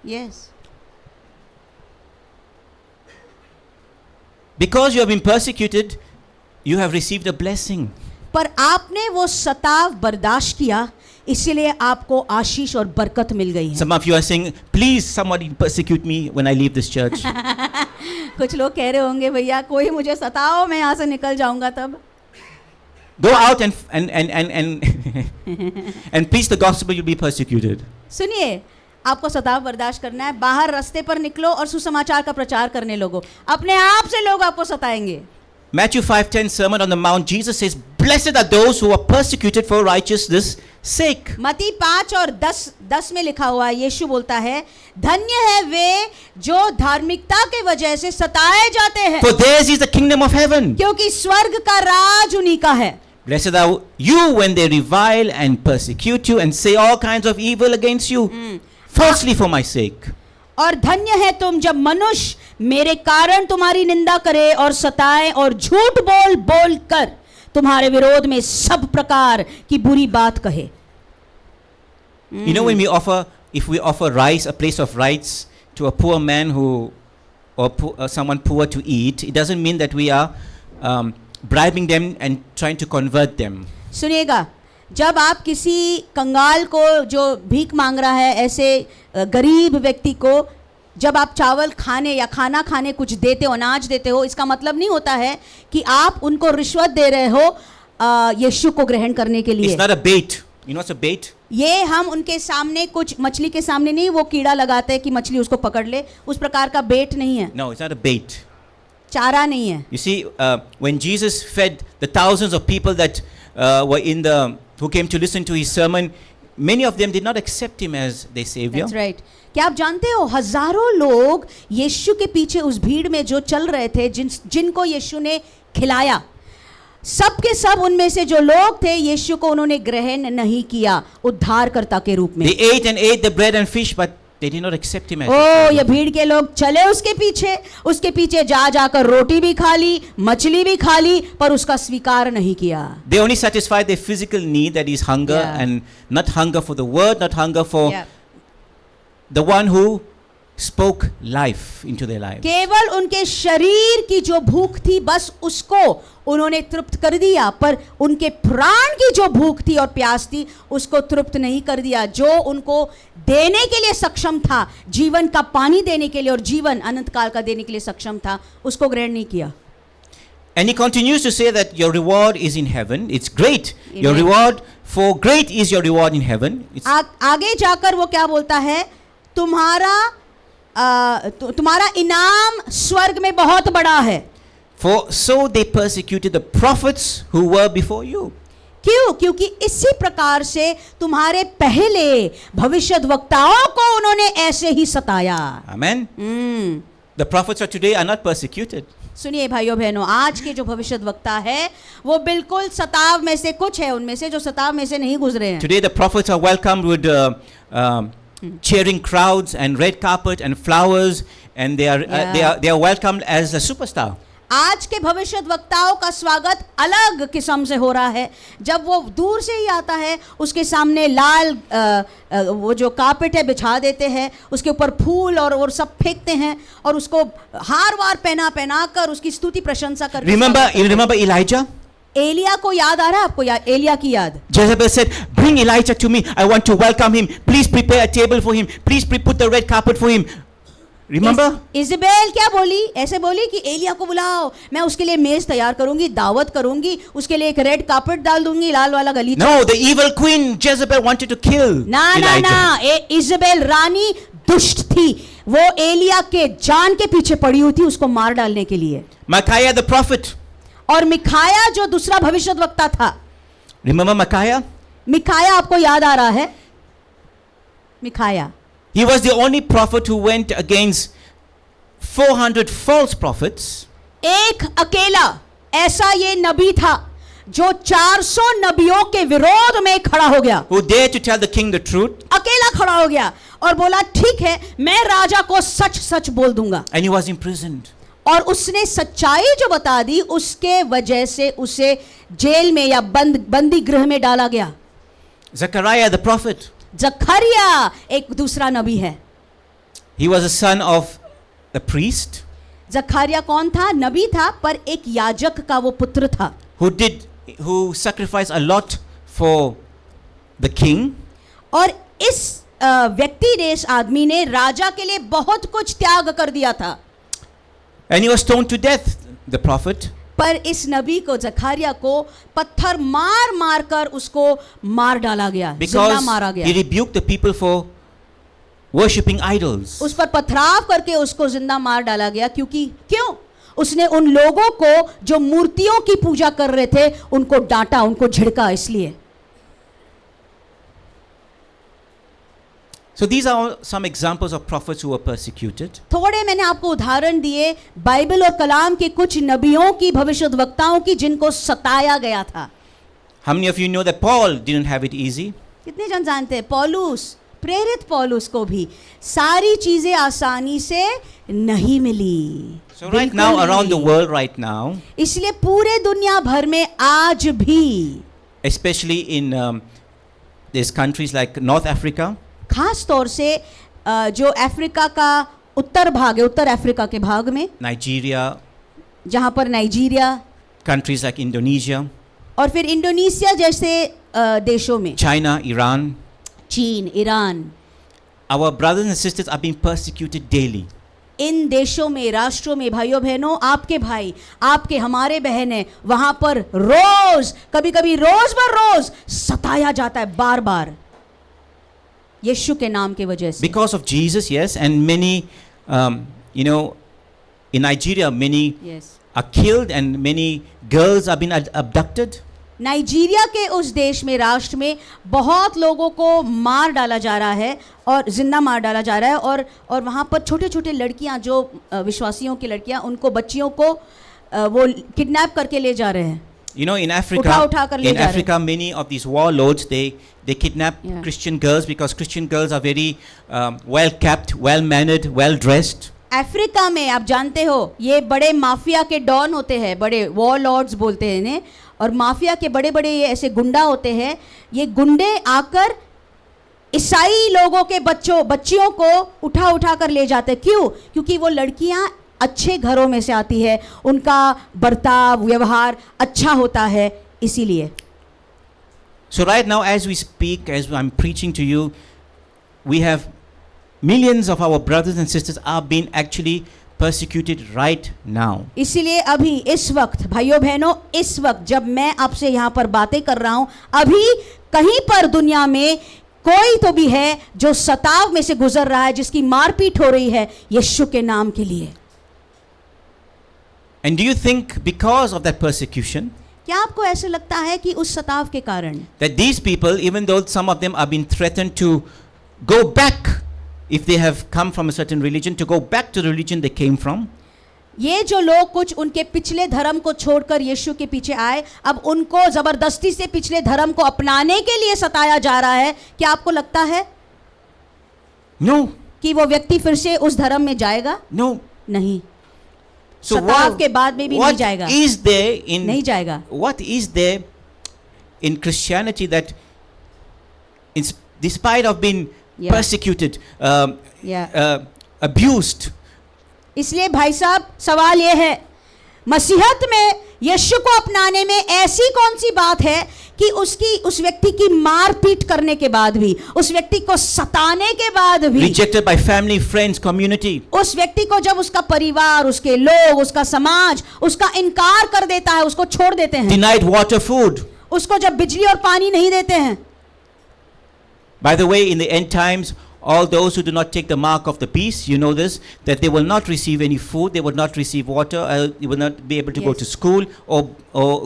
yes. Because you have been persecuted, you have received a blessing. पर आपने वो सताव बर्दाश्त किया, इसलिए आपको आशीष और बरकत मिल गई है. Some of you are saying, please somebody persecute me when I leave this church. कुछ लोग कह रहे होंगे, भैया कोई मुझे सताओ, मैं यहाँ से निकल जाऊंगा तब. Go out and and preach the gospel, you'll be persecuted. सुनिए, आपको सताव बर्दाश्त करना है, बाहर रास्ते पर निकलो और सुसमाचार का प्रचार करने लगो, अपने आप से लोग आपको सताएंगे. Matthew 5:10 Sermon on the Mount, Jesus says, blessed are those who are persecuted for righteousness sake. मती 5 और 10 में लिखा हुआ है, यीशु बोलता है, धन्य है वे जो धार्मिकता के वजह से सताए जाते हैं, For theirs is the kingdom of heaven. क्योंकि स्वर्ग का राज उन्हीं का है. Blessed are you when they revile and persecute you and say all kinds of evil against you, falsely for my sake. और धन्य है तुम जब मनुष्य मेरे कारण तुम्हारी निंदा करे और सताए और झूठ बोल बोल कर तुम्हारे विरोध में सब प्रकार की बुरी बात कहे. You know, when if we offer rice, a place of rice, to a poor man or someone poor to eat, it doesn't mean that we are bribing them and trying to convert them. सुनिएगा, जब आप किसी कंगाल को जो भीख मांग रहा है, ऐसे गरीब व्यक्ति को जब आप चावल खाने या खाना खाने कुछ देते हो, अनाज देते हो, इसका मतलब नहीं होता है कि आप उनको रिश्वत दे रहे हो यीशु को ग्रहण करने के लिए. It's not a bait. You know what's a bait? ये हम उनके सामने, कुछ मछली के सामने नहीं वो कीड़ा लगाते हैं कि मछली उसको पकड़ ले, उस प्रकार का बेट नहीं है. No, it's not a bait. चारा नहीं है. You see, when Jesus fed the thousands of people that who came to listen to his sermon, many of them did not accept him as their savior. That's right. क्या आप जानते हो, हजारों लोग यीशु के पीछे उस भीड़ में जो चल रहे थे, जिनको यीशु ने खिलाया, सब के सब उनमें से जो लोग थे, यीशु को उन्होंने ग्रहण नहीं किया उद्धारकर्ता के रूप में. They ate the bread and fish, but they did not accept him as their O, savior. ये भीड़ के लोग चले उसके पीछे जा जाकर रोटी भी खा ली, मछली भी खा ली, पर उसका स्वीकार नहीं किया. They only satisfied their physical need, that is hunger, Yeah. and not hunger for the word, not hunger for Yeah. the one who spoke life into their lives. केवल उनके शरीर की जो भूख थी, बस उसको उन्होंने तृप्त कर दिया, पर उनके प्राण की जो भूख थी और प्यास थी, उसको तृप्त नहीं कर दिया. जो उनको देने के लिए सक्षम था, जीवन का पानी देने के लिए और जीवन अनंत काल का देने के लिए सक्षम था, उसको ग्रहण नहीं किया. And he continues to say that your reward is in heaven. It's great. Your Amen. reward, for great is your reward in heaven. It's, आगे जाकर वो क्या बोलता है, तुम्हारा इनाम स्वर्ग में बहुत बड़ा है. for so they persecuted the prophets who were before you. क्यों? क्योंकि इसी प्रकार से तुम्हारे पहले भविष्यद्वक्ताओं को उन्होंने ऐसे ही सताया. Amen. The prophets of today are not persecuted. सुनिए भाइयों बहनों, आज के जो भविष्यद्वक्ता है वो बिल्कुल सताव में से, कुछ है उनमें से जो सताव में से नहीं गुजरे हैं. Today the prophets are welcomed with cheering crowds and red carpet and flowers, and they are welcomed as a superstar. आज के भविष्यद्वक्ताओं का स्वागत अलग किस्म से हो रहा है। जब वो दूर से ही आता है, उसके सामने लाल वो जो कार्पेट है बिछा देते हैं, उसके ऊपर फूल और सब फेंकते हैं और उसको हार वार पहना कर उसकी स्तुति प्रशंसा कर। Remember Elijah? एलिया को याद आ रहा है आपको? एलिया की याद? Jezebel said, "Bring Elijah to me. I want to welcome him. Please prepare a table for him. Please put the red carpet for him." Remember? इज़बेल क्या बोली? ऐसे बोली कि एलिया को बुलाओ, मैं उसके लिए मेज तैयार करूंगी, दावत करूंगी, उसके लिए एक रेड कार्पेट डाल दूंगी, लाल वाला गलीचा। No, the evil queen Jezebel wanted to kill Elijah. इज़बेल रानी दुष्ट थी, वो एलिया के जान के पीछे पड़ी हुई थी उसको मार डालने के लिए। Micaiah the prophet. और मिखाया जो दूसरा भविष्यद्वक्ता था, Remember Micaiah? मिखाया आपको याद आ रहा है? मिखाया, He was the only prophet who went against 400 false prophets. एक अकेला ऐसा ये नबी था जो 400 नबियों के विरोध में खड़ा हो गया। Who dared to tell the king the truth. अकेला खड़ा हो गया और बोला ठीक है, मैं राजा को सच सच बोल दूंगा। And he was imprisoned. और उसने सच्चाई जो बता दी, उसके वजह से उसे जेल में या बंदी गृह में डाला गया। Zechariah the prophet. जकरिया एक दूसरा नबी है। He was a son of a priest. जकरिया कौन था? नबी था, पर एक याजक का वो पुत्र था। Who sacrificed a lot for the king. और इस व्यक्ति ने, इस आदमी ने राजा के लिए बहुत कुछ त्याग कर दिया था। And he was stoned to death, the prophet. पर इस नबी को, जकरिया को पत्थर मार मार कर उसको मार डाला गया, जिंदा मारा Because गया। he rebuked the people for worshipping idols. उस पर पथराव करके उसको जिंदा मार डाला गया। क्यों? उसने उन लोगों को जो मूर्तियों की पूजा कर रहे थे उनको डांटा, उनको झिड़का, इसलिए। So these are some examples of prophets who were persecuted. थोड़े मैंने आपको उदाहरण दिए बाइबल और कलाम के कुछ नबियों की, भविष्यद्वक्ताओं की, जिनको सताया गया था। How many of you know that Paul didn't have it easy? कितने जन जानते हैं पौलुस, प्रेरित पौलुस को भी सारी चीजें आसानी से नहीं मिली। So right बिल्कुल now नहीं around the milli. world right now, इसलिए पूरे दुनिया भर में आज भी, especially in there's countries like North Africa, खास तौर से जो अफ्रीका का उत्तर भाग है, उत्तर अफ्रीका के भाग में, Nigeria, जहाँ पर नाइजीरिया countries like Indonesia, और फिर इंडोनेशिया जैसे देशों में, China, Iran, चीन, Iran, our brothers and sisters are being persecuted daily. इन देशों में, राष्ट्रों में, भाइयों बहनों, आपके भाई, आपके हमारे बहन है, वहां पर रोज, कभी कभी रोज बर रोज सताया जाता है, बार बार, यीशु के नाम की वजह से। Because of Jesus, yes, and many, in Nigeria, many Yes. are killed and many girls are being abducted. Nigeria के उस देश में, राष्ट्र में बहुत लोगों को मार डाला जा रहा है और जिंदा मार डाला जा रहा है, और वहाँ पर छोटे छोटे लड़कियाँ, जो विश्वासियों की लड़कियाँ, उनको, बच्चियों को वो किडनैप करके ले जा रहे हैं। You know, in Africa, उठा कर ले जा रहे हैं। many of these warlords, they kidnap Yeah. Christian girls because Christian girls are very well kept, well mannered, well dressed. Africa में आप जानते हो ये बड़े माफिया के डॉन होते हैं, बड़े वॉरलॉर्ड्स बोलते हैं इन्हें, और माफिया के बड़े बड़े ये ऐसे गुंडा होते हैं। ये गुंडे आकर ईसाई लोगों के बच्चियों को उठा कर ले जाते हैं। क्यों? क्योंकि वो लड़कियां अच्छे घरों में से आती है, उनका बर्ताव, व्यवहार अच्छा होता है, इसीलिए। So right now, as we speak, as I'm preaching to you, we have millions of our brothers and sisters are being actually persecuted right now. इसीलिए अभी इस वक्त, भाइयों बहनों, इस वक्त जब मैं आपसे यहाँ पर बातें कर रहा हूँ, अभी कहीं पर दुनिया में कोई तो भी है जो सताव में से गुजर रहा है, जिसकी मारपीट हो रही है यीशु के नाम के लिए। And do you think because of that persecution, क्या आपको ऐसे लगता है कि उस सताव के कारण that these people, even though some of them are being threatened to go back, if they have come from a certain religion, to go back to the religion they came from, ये जो लोग कुछ उनके पिछले धर्म को छोड़कर यीशु के पीछे आए, अब उनको जबरदस्ती से पिछले धर्म को अपनाने के लिए सताया जा रहा है, क्या आपको लगता है no, कि वो व्यक्ति फिर से उस धर्म में जाएगा? no. नहीं। So सताव के बाद में भी नहीं what जाएगा, is there in नहीं जाएगा. what is there in Christianity that despite of being Yeah. persecuted, Yeah. abused, इसलिए भाई साहब सवाल ये है, मसीहत में यीशु को अपनाने में ऐसी कौन सी बात है कि उस व्यक्ति की मारपीट करने के बाद भी, उस व्यक्ति को सताने के बाद भी, rejected by family, friends, community, उस व्यक्ति को जब उसका परिवार, उसके लोग, उसका समाज उसका इनकार कर देता है, उसको छोड़ देते हैं, denied water, food. उसको जब बिजली और पानी नहीं देते हैं. By the way, in the end times, all those who do not take the mark of the beast, you know this, that they will not receive any food, they will not receive water, they will not be able to go Yes. to school or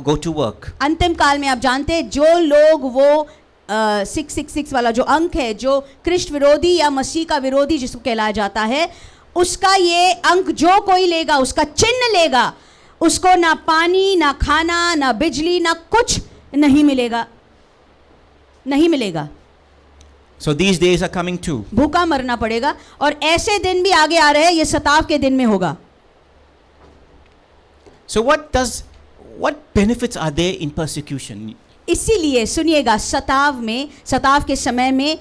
go to work. अंतिम काल में आप जानते हैं जो लोग वो 666 वाला जो अंक है, जो कृष्ण विरोधी या मसीह का विरोधी जिसको कहलाया जाता है, उसका ये अंक जो कोई लेगा, उसका चिन्ह लेगा, उसको ना पानी, ना खाना, ना बिजली, ना कुछ नहीं मिलेगा, नहीं मिलेगा. So these days are coming too. भूखा मरना पड़ेगा. और ऐसे दिन भी आगे आ रहे हैं, ये सताव के दिन में होगा. So what benefits are there in persecution? इसीलिए सुनिएगा, सताव के समय में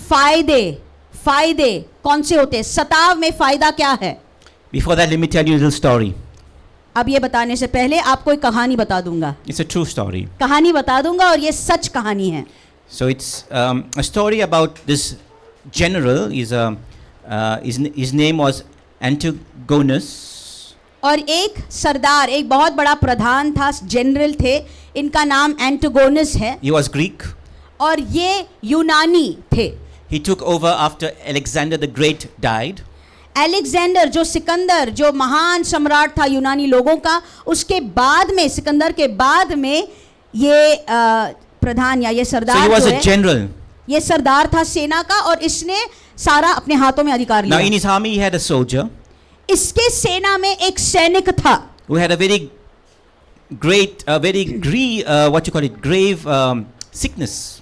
फायदे कौन से होते हैं? सताव में फायदा क्या है? Before that, let me tell you a little story. अब ये बताने से पहले आपको एक कहानी बता दूंगा. It's a true story. कहानी बता दूंगा और ये सच कहानी है. So it's a story about this general. His name was Antigonus. और एक सरदार, एक बहुत बड़ा प्रधान था, जनरल थे, इनका नाम एंटिगोनस है. He was Greek. और ये यूनानी थे. He took over after Alexander the Great died. Alexander जो सिकंदर, जो महान सम्राट था यूनानी लोगों का, उसके बाद में, सिकंदर के बाद में ये प्रधान या ये So सरदार he was जो a है, general. ये सरदार था सेना का, और इसने सारा अपने हाथों में अधिकार Now in लिया. his army he had a soldier इसके सेना में एक सैनिक था who had a very grave sickness.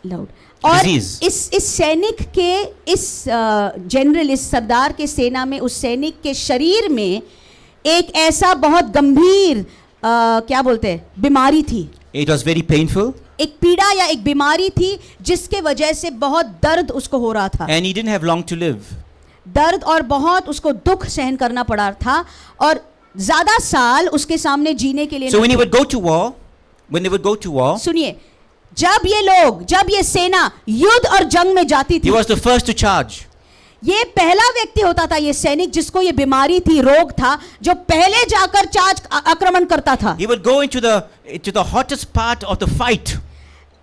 Loud. और Disease. इस सैनिक के, इस जनरल, इस सरदार के सेना में, उस सैनिक के शरीर में एक ऐसा बहुत गंभीर क्या बोलते हैं, बीमारी थी. It was very painful एक पीड़ा या एक बीमारी थी जिसके वजह से बहुत दर्द उसको हो रहा था. and he didn't have long to live. दर्द और बहुत उसको दुख सहन करना पड़ा था, और ज्यादा साल उसके सामने जीने के लिए So नहीं when he थे. would go to war, when they would go to war, सुनिए, जब ये सेना युद्ध और जंग में जाती he थी, was the first to charge. ये पहला व्यक्ति होता था, ये सैनिक जिसको ये बीमारी थी, रोग था, जो पहले जाकर आक्रमण करता था. He would go into the hottest part of the fight.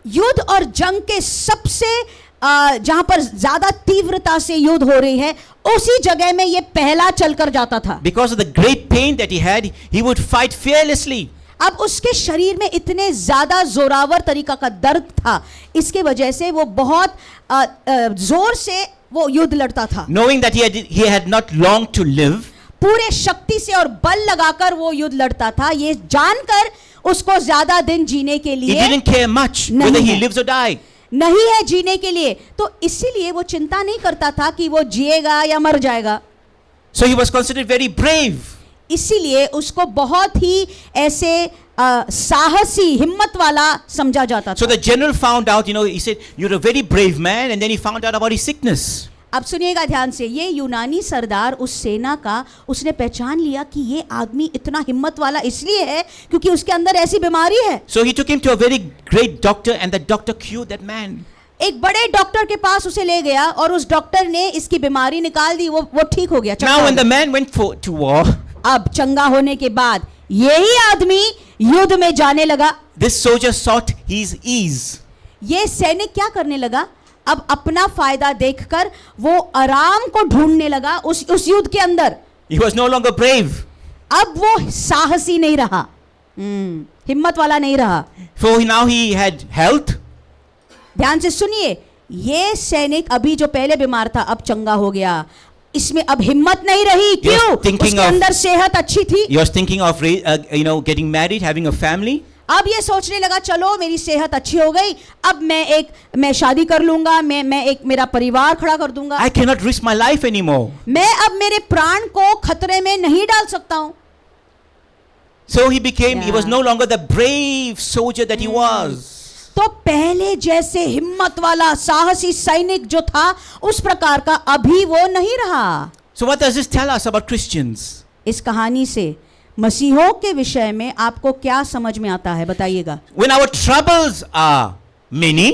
युद्ध और जंग के सबसे जहां पर ज्यादा तीव्रता से युद्ध हो रही है, उसी जगह में ये पहला चलकर जाता था. Because of the great pain that he had, he would fight fearlessly. अब उसके शरीर में इतने ज्यादा जोरावर तरीका का दर्द था, इसके वजह से वो बहुत जोर से वो युद्ध लड़ता था. Knowing that he had not long to live, पूरे शक्ति से और बल लगाकर वो युद्ध लड़ता था, ये जानकर उसको ज्यादा दिन जीने के he लिए didn't care much नहीं whether he है. lives or die. नहीं है जीने के लिए, तो इसीलिए वो चिंता नहीं करता था कि वो जिएगा या मर जाएगा. So he was considered very brave. इसीलिए उसको बहुत ही ऐसे साहसी, हिम्मत वाला समझा जाता So था. the general found out, he said, "You're a very brave man," and then he found out about his sickness. अब सुनिएगा ध्यान से, ये यूनानी सरदार उस सेना का, उसने पहचान लिया कि ये आदमी इतना हिम्मत वाला इसलिए है क्योंकि उसके अंदर ऐसी बीमारी है. So he took him to a very great doctor, and the doctor cured that man. एक बड़े डॉक्टर के पास उसे ले गया, और उस डॉक्टर ने इसकी बीमारी निकाल दी, वो ठीक हो गया. चंगा Now हो when the गया. man went to war, अब चंगा होने के बाद यही आदमी युद्ध में जाने लगा. this soldier sought his ease. ये सैनिक क्या करने लगा? अब अपना फायदा देखकर वो आराम को ढूंढने लगा उस युद्ध के अंदर. He was no longer brave. अब वो साहसी नहीं रहा, हिम्मत वाला नहीं रहा. For now he had health. ध्यान से सुनिए, ये सैनिक अभी जो पहले बीमार था अब चंगा हो गया, इसमें अब हिम्मत नहीं रही. क्यों? thinking उसके of- अंदर सेहत अच्छी थी. He was thinking of getting married, having a family. अब ये सोचने लगा, चलो मेरी सेहत अच्छी हो गई, अब मैं शादी कर लूंगा, मैं एक मेरा परिवार खड़ा कर दूंगा. I cannot risk my life anymore. मैं अब मेरे प्राण को खतरे में नहीं डाल सकता हूं. So he became, he was Yeah. no longer the brave soldier that he was. तो पहले जैसे हिम्मत वाला साहसी सैनिक जो था उस प्रकार का अभी वो नहीं रहा। So what does this tell us about Christians? इस कहानी से मसीहों के विषय में आपको क्या समझ में आता है बताइएगा। When our troubles are many,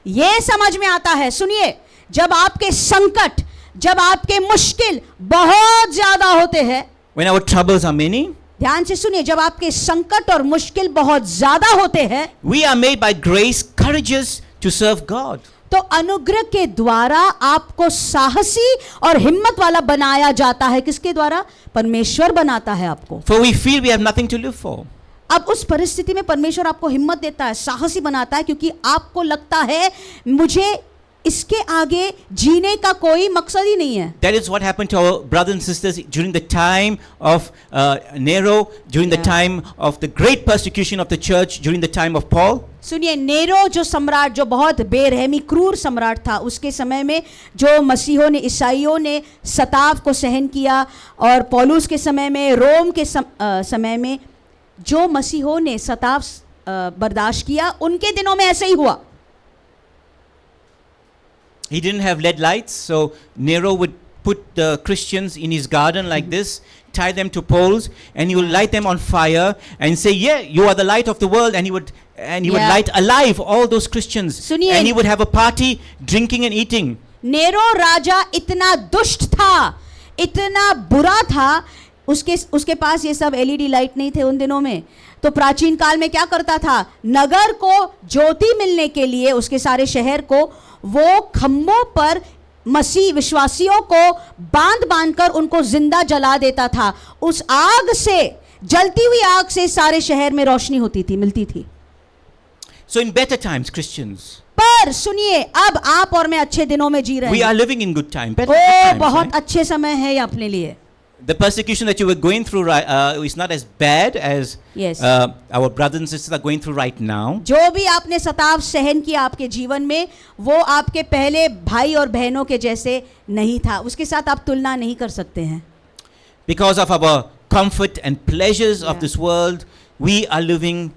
ये समझ में आता है, सुनिए, जब आपके संकट, जब आपके मुश्किल बहुत ज्यादा होते हैं, when our troubles are many, ध्यान से सुनिए, जब आपके संकट और मुश्किल बहुत ज्यादा होते हैं, we are made by grace courageous to serve God. तो अनुग्रह के द्वारा आपको साहसी और हिम्मत वाला बनाया जाता है। किसके द्वारा? परमेश्वर बनाता है आपको। For we feel we have nothing to live for. अब उस परिस्थिति में परमेश्वर आपको हिम्मत देता है, साहसी बनाता है, क्योंकि आपको लगता है मुझे इसके आगे जीने का कोई मकसद ही नहीं है। That is what happened to our brothers and sisters during the time of Nero, during the Yeah. time of the great persecution of the church, during the time of Paul. सुनिए, नेरो जो सम्राट, जो बहुत बेरहमी क्रूर सम्राट था, उसके समय में जो मसीहों ने, ईसाइयों ने सताव को सहन किया, और पौलुस के समय में, रोम के समय में जो मसीहों ने सताव बर्दाश्त किया, उनके दिनों में ऐसे ही हुआ। He didn't have LED lights, so Nero would put the Christians in his garden like this, tie them to poles, and he would light them on fire and say, "Yeah, you are the light of the world." And he would Yeah. light alive all those Christians, सुनिए, and he would have a party, drinking and eating. Nero राजा इतना दुष्ट था, इतना बुरा था, उसके पास ये सब एलईडी लाइट नहीं थे उन दिनों में। तो प्राचीन काल में क्या करता था? नगर को ज्योति मिलने के लिए, उसके सारे शहर को, वो खम्भों पर मसीह विश्वासियों को बांध बांध कर उनको जिंदा जला देता था। उस आग से, जलती हुई आग से सारे शहर में रोशनी होती थी, मिलती थी। So in better times, Christians, पर सुनिए, अब आप और मैं अच्छे दिनों में जी रहे we are हैं। living in good time. Better O, good times, बहुत right? अच्छे समय है ये अपने लिए। The persecution that you were going through is not as bad as Yes. our brothers and sisters are going through right now. जो भी आपने सताव सहन किया आपके जीवन में, वो आपके पहले भाई और बहनों के जैसे नहीं था, उसके साथ आप तुलना नहीं कर सकते हैं। Because of our comfort and pleasures of Yeah. this world, we are living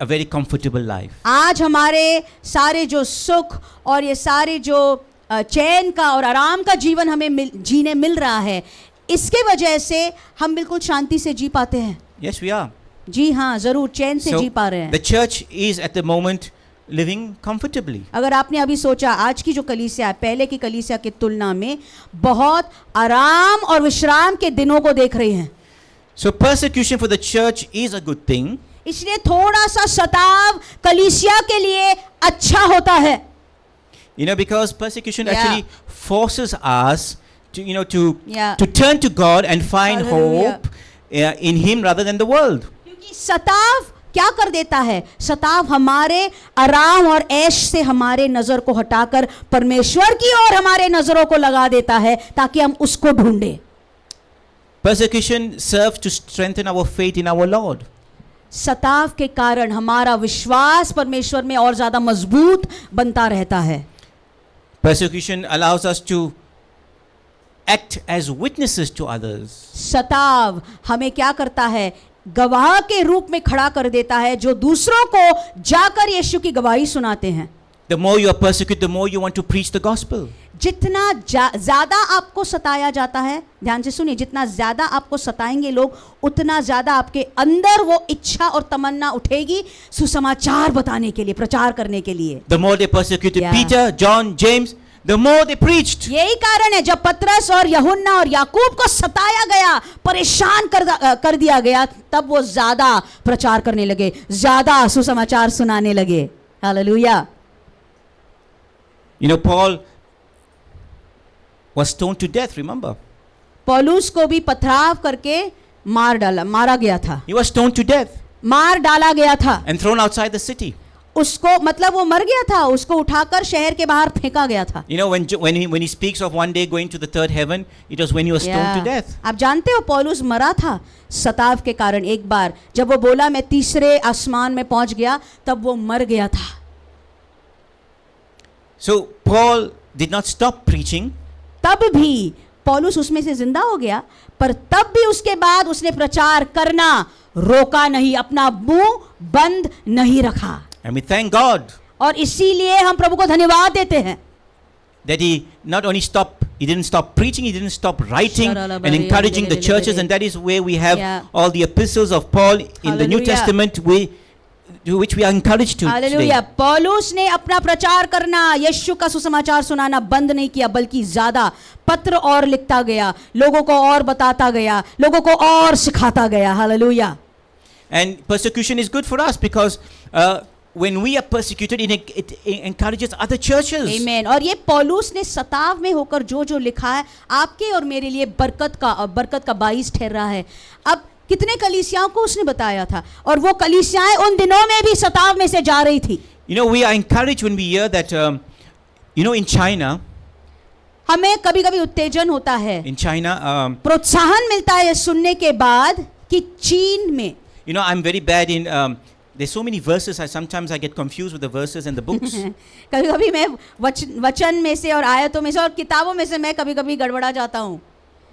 a very comfortable life. आज हमारे सारे जो सुख और ये सारे जो चैन का और आराम का जीवन हमें जीने मिल रहा है, इसके वजह से हम बिल्कुल शांति से जी पाते हैं। Yes, we are. जी हाँ, जरूर चैन से जी पा रहे the हैं। church is at the moment living comfortably. अगर आपने अभी सोचा, आज की जो कलीसिया है पहले की कलीसिया की तुलना में बहुत आराम और विश्राम के दिनों को देख रही हैं। So persecution for the church is a good thing. इसलिए थोड़ा सा सताव कलीसिया के लिए अच्छा होता है। You know, because persecution Yeah. actually forces us to, Yeah. to turn to God and find Hallelujah. hope in Him rather than the world. क्योंकि सताव क्या कर देता है? सताव हमारे आराम और ऐश से हमारे नजर को हटाकर परमेश्वर की ओर हमारे नजरों को लगा देता है, ताकि हम उसको ढूंढें। Persecution serves to strengthen our faith in our Lord. सताव के कारण हमारा विश्वास परमेश्वर में और ज्यादा मजबूत बनता रहता है। Persecution allows us to act as witnesses to others. सताव हमें क्या करता है? गवाह के रूप में खड़ा कर देता है, जो दूसरों को जाकर यीशु की गवाही सुनाते हैं। The more you are persecuted, the more you want to preach the gospel. जितना ज्यादा आपको सताया जाता है, ध्यान से सुनिए, जितना ज्यादा आपको सताएंगे लोग, उतना ज्यादा आपके अंदर वो इच्छा और तमन्ना उठेगी सुसमाचार बताने के लिए, प्रचार करने के लिए। The more they persecuted Yeah. Peter, John, James, the more they preached. यही कारण है, जब पतरस और यूहन्ना और याकूब को सताया गया, परेशान कर दिया गया, तब वो ज्यादा प्रचार करने लगे, ज्यादा सुसमाचार सुनाने लगे। Hallelujah. You know, Paul was stoned to death, remember? पौलुस को भी पथराव करके मारा गया था, He was stoned to death मार डाला गया था। and thrown outside the city. उसको, मतलब वो मर गया था, उसको उठाकर शहर के बाहर फेंका गया था। You know, when he speaks of one day going to the third heaven, it was when he was stoned to death. आप जानते हो पौलुस मरा था सताव के कारण। एक बार जब वो बोला मैं तीसरे आसमान में पहुंच गया, तब वो मर गया था। So Paul did not stop preaching. तब भी पौलुस उसमें से जिंदा हो गया, पर तब भी उसके बाद उसने प्रचार करना रोका नहीं, अपना मुंह बंद नहीं रखा। And we thank God और इसीलिए हम प्रभु को धन्यवाद देते हैं that he not only he didn't stop preaching, he didn't stop writing and encouraging the churches, and that is where we have Yeah. all the epistles of Paul in the New Hallelujah. Testament, to which we are encouraged to hallelujah. today. पौलुस ने अपना प्रचार करना, यीशु का सुसमाचार सुनाना बंद नहीं किया, बल्कि ज्यादा पत्र और लिखता गया, लोगों को और बताता गया, लोगों को और सिखाता गया। Hallelujah. And persecution is good for us because when we are persecuted, it encourages other churches. आमीन। और ये पौलुस ने सताव में होकर जो जो लिखा है आपके और मेरे लिए बरकत का बाइस ठहर रहा है। अब कितने कलीसियाओं को उसने बताया था, और वो कलीसियाएं उन दिनों में भी सताव में से जा रही थी। You know, we are encouraged when we hear that, in China, हमें कभी कभी उत्तेजन होता है, in China, प्रोत्साहन मिलता है सुनने के बाद कि चीन में I'm very bad in, there's so many verses, sometimes I get confused with the verses and the books. कभी कभी मैं वचन में से और आयतों में से और किताबों में से मैं कभी कभी गड़बड़ा जाता हूँ,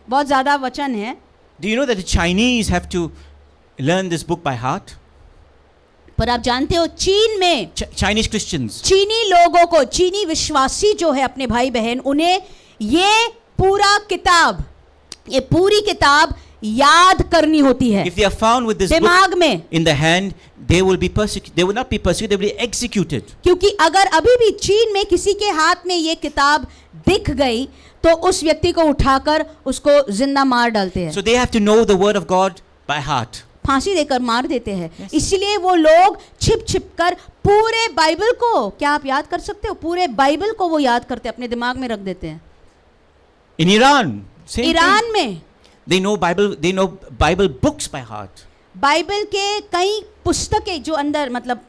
बहुत ज़्यादा वचन है। Do you know that the Chinese have to learn this book by heart? पर आप जानते हो चीन में Chinese Christians. चीनी लोगों को, चीनी विश्वासी जो है अपने भाई बहन, उन्हें ये पूरी किताब याद करनी होती है। If they are found with this दिमाग book में, in the hand, they will be persecuted. They will not be persecuted, they will be executed. क्योंकि अगर अभी भी चीन में किसी के हाथ में ये किताब दिख गई तो उस व्यक्ति को उठाकर उसको जिंदा मार डालते हैं। So they have to know the word of God by heart. फांसी देकर मार देते हैं। इसलिए वो लोग छिप छिप कर पूरे बाइबल को, क्या आप याद कर सकते हो, पूरे बाइबल को वो याद करते, अपने दिमाग में रख देते हैं। In Iran, same Iran thing. में They know Bible books by heart. Bible के कई पुस्तकें जो अंदर, मतलब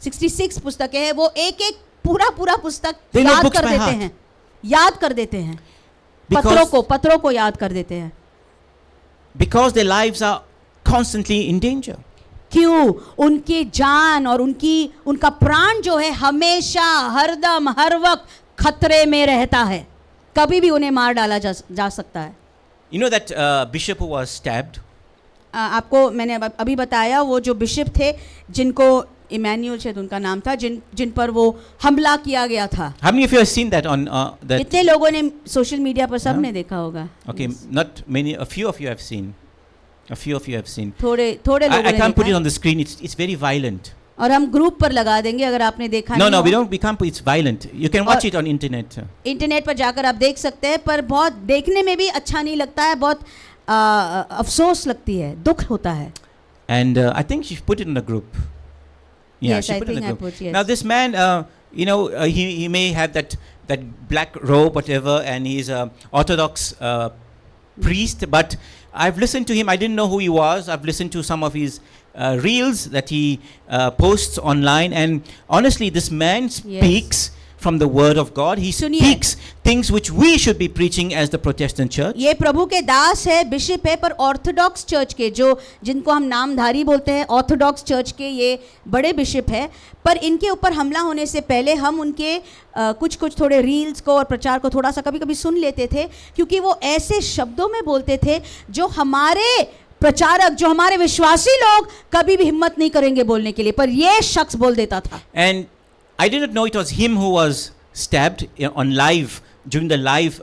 66 पुस्तकें हैं, वो एक एक पूरा पुस्तक They know याद books कर by देते heart. हैं, याद कर देते हैं। Because- पत्रों को याद कर देते हैं। Because their lives are constantly in danger. क्यों? उनकी जान और उनका प्राण जो है हमेशा, हरदम, हर वक्त खतरे में रहता है, कभी भी उन्हें मार डाला जा सकता है। You know that bishop who was stabbed? आपको मैंने अभी बताया, वो जो बिशप थे जिनको इमैनुअल शायद उनका नाम था, जिन पर वो हमला किया गया था। How many of you have seen that on that? इतने लोगों ने सोशल मीडिया पर सबने देखा होगा। Okay, not many. A few of you have seen. A few of you have seen. थोड़े लोगों I ने can't put it देखा, on the screen. It's very violent. और हम ग्रुप पर लगा देंगे अगर आपने देखा No, नहीं we हो। don't. We can't put. It's violent. You can watch और- it on internet. इंटरनेट पर जाकर आप देख सकते हैं, पर बहुत देखने में भी अच्छा नहीं लगता है, बहुत अफसोस लगती है, दुख होता है। And I think she put it in a group. Yeah, Yes, she I put it in think a I group. put, yes. Now this man, he may have that black robe, whatever, and he's a Orthodox priest. But I've listened to him. I didn't know who he was. I've listened to some of his reels that he posts online, and honestly, this man speaks from the word of God. He सुनिए। speaks things which we should be preaching as the Protestant church. ये प्रभु के दास है, bishop है, पर Orthodox church के, जिनको हम नामधारी बोलते हैं, ऑर्थोडॉक्स चर्च के ये बड़े बिशप है। पर इनके ऊपर हमला होने से पहले हम उनके कुछ थोड़े रील्स को और प्रचार को थोड़ा सा कभी कभी सुन लेते थे, क्योंकि वो ऐसे शब्दों में बोलते थे जो हमारे प्रचारक, जो हमारे विश्वासी लोग कभी भी हिम्मत नहीं करेंगे बोलने के लिए, पर ये शख्स बोल देता था। And I didn't know it was him who was stabbed on live, during the live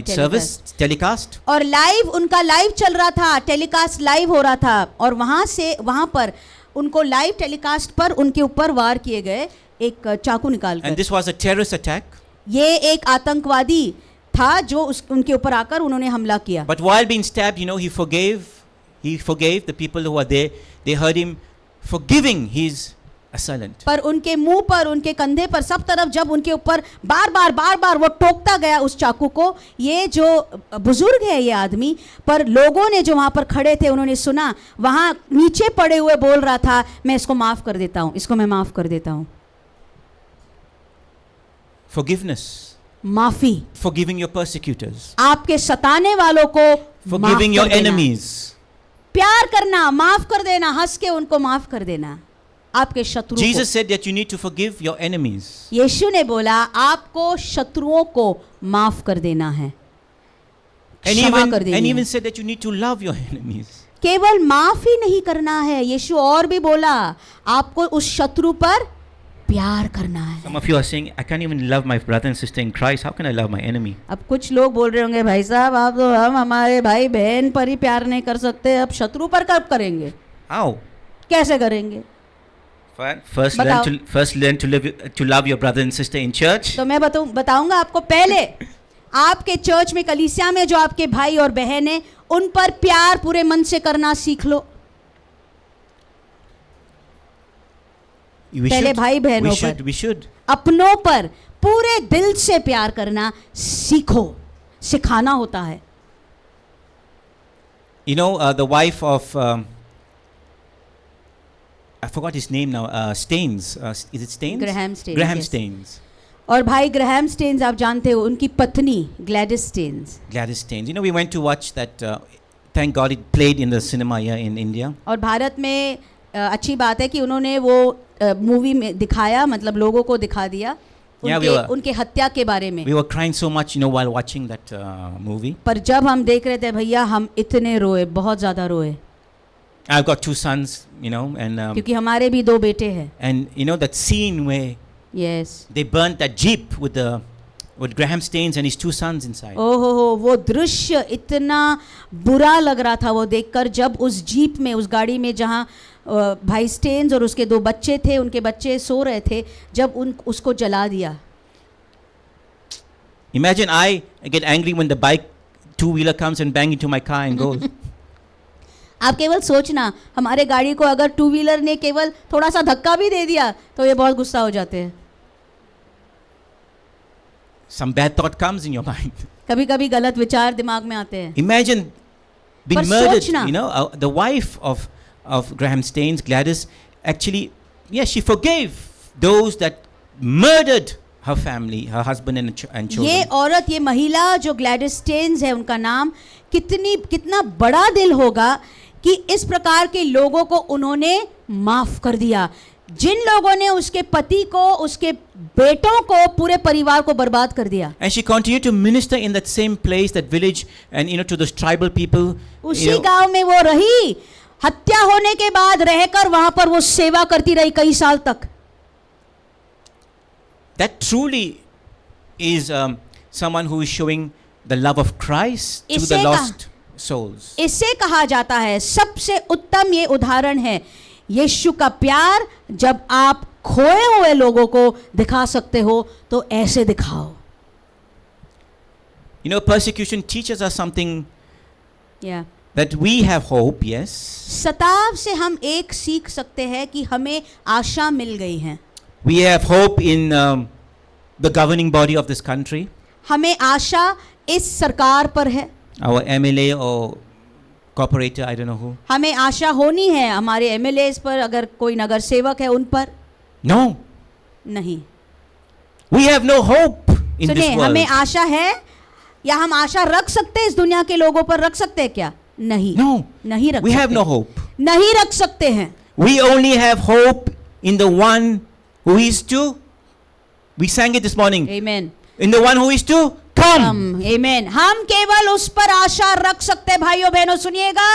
service telecast. और लाइव, उनका लाइव चल रहा था, टेलीकास्ट लाइव हो रहा था, और वहां पर उनको लाइव टेलीकास्ट पर उनके ऊपर वार किए गए एक चाकू निकाल And कर। this was a terrorist attack. ये एक आतंकवादी था जो उनके ऊपर आकर उन्होंने हमला किया। But while being stabbed, he forgave the people who were there. They heard him forgiving his assailant. पर उनके मुंह पर, उनके कंधे पर, सब तरफ जब उनके ऊपर बार बार वो टोकता गया उस चाकू को, ये जो बुजुर्ग है ये आदमी, पर लोगों ने जो वहां पर खड़े थे उन्होंने सुना, वहां नीचे पड़े हुए बोल रहा था, मैं इसको माफ कर देता हूं, इसको मैं माफ कर देता हूं। Forgiveness. माफी, Forgiving your persecutors. आपके सताने वालों को माफ Forgiving your कर देना। enemies. प्यार करना, माफ कर देना, हंस के उनको माफ कर देना, आपके शत्रुओं को। Jesus said that you need to forgive your enemies. यीशु ने बोला आपको शत्रुओं को माफ कर देना है, And क्षमा even, कर देनी and है। even said that you need to love your enemies. केवल माफ ही नहीं करना है, यीशु और भी बोला आपको उस शत्रु पर प्यार करना है। Some of you are saying, I can't even love my brother and sister in Christ. How can I love my enemy? अब कुछ लोग बोल रहे होंगे भाई साहब आप तो हम हमारे भाई बहन पर ही प्यार नहीं कर सकते, अब शत्रु पर कब करेंगे, How? कैसे करेंगे? First learn to love your brother and sister in church. तो मैं बताऊंगा आपको, पहले आपके चर्च में कलीसिया में जो आपके भाई और बहन है उन पर प्यार पूरे मन से करना सीख लो। We पहले should. भाई बहनों पर, We should. अपनों पर पूरे दिल से प्यार करना सीखो, सिखाना होता है। You know, the wife of I forgot his name now. Staines. Is it Staines? Graham Staines, Graham yes. Staines. और भाई ग्रैहम स्टेन्स आप जानते हो, उनकी पत्नी Gladys Staines. Gladys Staines. You know, we went to watch that. Thank God it played in the cinema here in India. और भारत में अच्छी बात है कि उन्होंने वो मूवी में दिखाया, मतलब लोगों को दिखा दिया Yeah, उनके, उनके हत्या के बारे में। We were crying so much, you know, while watching that movie. पर जब हम देख रहे थे भैया, हम इतने रोए, बहुत ज़्यादा रोए, I've got 2 sons, you know, and क्योंकि हमारे भी 2 बेटे हैं। and you know that scene where yes, they burnt that jeep with Graham Staines and his 2 sons inside. ओहो हो, वो दृश्य इतना बुरा लग रहा था वो देखकर, जब उस जीप में, उस गाड़ी में जहाँ भाई स्टेन्स और उसके 2 बच्चे थे, उनके बच्चे सो रहे थे, जब उसको जला दिया। Imagine I get angry when the bike 2-wheeler comes and bang into my car and goes. आप केवल सोचना, हमारे गाड़ी को अगर 2 व्हीलर ने केवल थोड़ा सा धक्का भी दे दिया तो ये बहुत गुस्सा हो जाते हैं। Some bad thought comes in your mind. कभी कभी गलत विचार दिमाग में आते हैं। Imagine being पर murdered. सोचना। You know, the wife of Graham Staines, Gladys, actually, yes, she forgave those that murdered her family, her husband and children. ये औरत, ये महिला जो ग्लैडिस स्टेन्स है उनका नाम, कितना बड़ा दिल होगा कि इस प्रकार के लोगों को उन्होंने माफ कर दिया, जिन लोगों ने उसके पति को, उसके बेटों को, पूरे परिवार को बर्बाद कर दिया। And she continued to minister in that same place, that village, and you know, to those tribal people. उसी गांव में वो रही, हत्या होने के बाद रहकर वहां पर वो सेवा करती रही कई साल तक। That truly is someone who is showing the love of Christ to the lost souls. इसे कहा जाता है, सबसे उत्तम ये उदाहरण है यीशु का प्यार। जब आप खोए हुए लोगों को दिखा सकते हो तो ऐसे दिखाओ। You know, persecution teaches us something, yeah. that we have hope, yes. सताव से हम एक सीख सकते हैं कि हमें आशा मिल गई है। We have hope in the governing body of this country. हमें आशा इस सरकार पर है, Our MLA or corporator, I don't know who. हमें आशा होनी है हमारे एमएलएस पर, अगर कोई नगर सेवक है उन पर। No, नहीं, we have no hope in सुनिए, this world. हमें आशा है या हम आशा रख सकते हैं इस दुनिया के लोगों पर, रख सकते हैं क्या? नहीं, No, नहीं रख we सकते, have no hope. नहीं रख सकते हैं। We only have hope in the one who is to, we sang it this morning, आमीन, in the one who is to come. आमीन। हम केवल उस पर आशा रख सकते हैं, भाइयों बहनों सुनिएगा,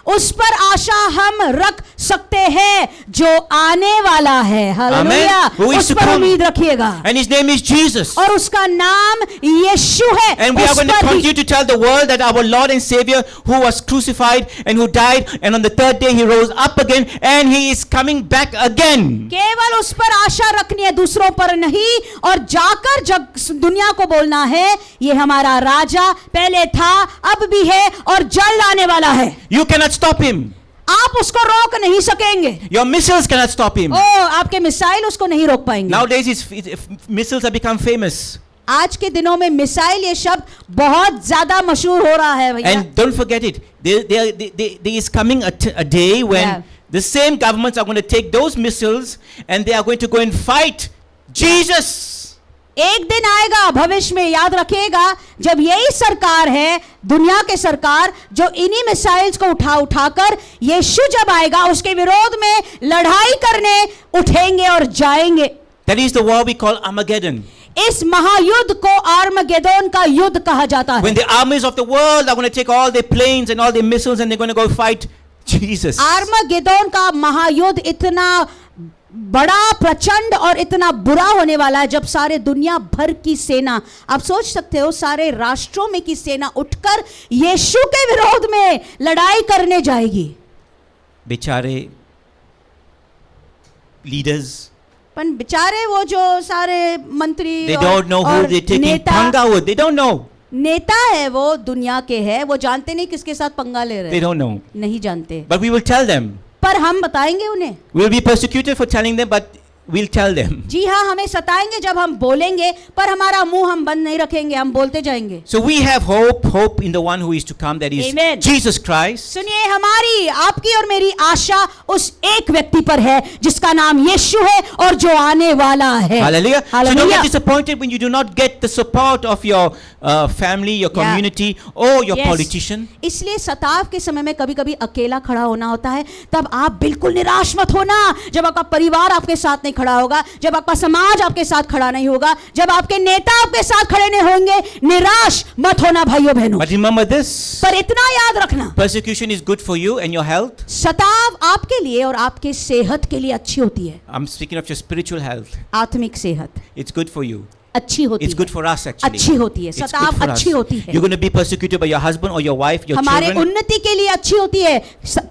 उस पर आशा हम रख सकते हैं जो आने वाला है। हालेलुया, Who is उस to पर come. उम्मीद रखिएगा, And his name is Jesus. और उसका नाम यीशु है। And we are उस going to पर ही- continue to tell the world that our Lord and Savior, who was crucified and who died, and on the 3rd day he rose up again, and he is coming back again. केवल उस पर आशा रखनी है, दूसरों पर नहीं, और जाकर जग दुनिया को बोलना है ये हमारा राजा पहले था, अब भी है और जल्द आने वाला है। You cannot stop him. आप उसको रोक नहीं सकेंगे। Your missiles cannot stop him. ओ, आपके मिसाइल उसको नहीं रोक पाएंगे। Nowadays, missiles have become famous. आज के दिनों में मिसाइल ये शब्द बहुत ज्यादा मशहूर हो रहा है भैया। And don't forget it. There is coming a day when Yeah. the same governments are going to take those missiles and they are going to go and fight Jesus. एक दिन आएगा भविष्य में, याद रखिएगा, जब यही सरकार है, दुनिया के सरकार, जो इन्हीं मिसाइल्स को उठाकर यीशु जब आएगा उसके विरोध में लड़ाई करने उठेंगे और जाएंगे। That is the war we call Armageddon. इस महायुद्ध को आर्मगेदोन का युद्ध कहा जाता है। When the armies of the world are going to take all their planes and all their missiles and they're going to go fight Jesus. Armageddon का महायुद्ध इतना बड़ा, प्रचंड और इतना बुरा होने वाला है जब सारे दुनिया भर की सेना, आप सोच सकते हो, सारे राष्ट्रों में की सेना उठकर यीशु के विरोध में लड़ाई करने जाएगी। बेचारे leaders, पर बेचारे वो जो सारे मंत्री they don't know who they're taking पंगा with. They don't know. नेता है वो दुनिया के है, वो जानते नहीं किसके साथ पंगा ले रहे They हैं, don't know. नहीं जानते, But we will tell them. पर हम बताएंगे उन्हें। We'll be persecuted for telling them, but we'll tell them. जी हाँ, हमें सताएंगे जब हम बोलेंगे, पर हमारा मुंह हम बंद नहीं रखेंगे, हम बोलते जाएंगे। So we have hope in the one who is to come, that is Amen. Jesus Christ. सुनिए, हमारी, आपकी और मेरी आशा उस एक व्यक्ति पर है जिसका नाम यीशु है और जो आने वाला है। Hallelujah. So don't Hallelujah. get disappointed when you do not get the support of your family, your Yeah. community, or your Yes. politician. इसलिए सताव के समय में कभी कभी अकेला खड़ा होना होता है, तब आप बिल्कुल निराश मत होना। जब आपका परिवार आपके साथ नहीं खड़ा होगा, जब आपका समाज आपके साथ खड़ा नहीं होगा, जब आपके नेता आपके साथ खड़े नहीं होंगे, निराश मत होना भाइयों बहनों। But remember this, पर इतना याद रखना, persecution is good for you and your health. सताव आपके लिए और आपके सेहत के लिए अच्छी होती है। I'm speaking of your spiritual health. आत्मिक सेहत It's good for you. अच्छी होती It's है, good for us actually. अच्छी होती है, It's good सताव for us. अच्छी होती है, You're going to be persecuted by your husband or your wife, your हमारे children. उन्नति के लिए अच्छी होती है।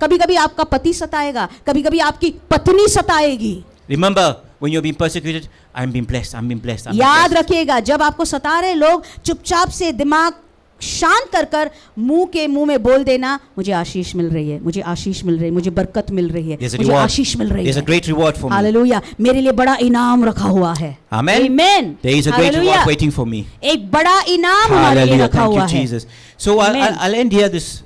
कभी कभी आपका पति सताएगा, कभी कभी आपकी पत्नी सताएगी। Remember, when you're being persecuted, I'm being blessed, I'm being blessed, I'm being याद blessed. रखिएगा, जब आपको सता रहे लोग, चुपचाप से दिमाग शांत कर कर मुंह में बोल देना, मुझे आशीष मिल रही है, मुझे आशीष मिल रही है, मुझे बरकत मिल रही है, There's a मुझे reward. आशीष मिल रही There's a है। great reward for me. Hallelujah, मेरे लिए बड़ा इनाम रखा हुआ है। Amen. Amen. There is a great hallelujah, reward waiting for me. एक बड़ा इनाम हमारे लिए Hallelujah. रखा Thank हुआ you, है। Jesus. So Amen. I'll end here this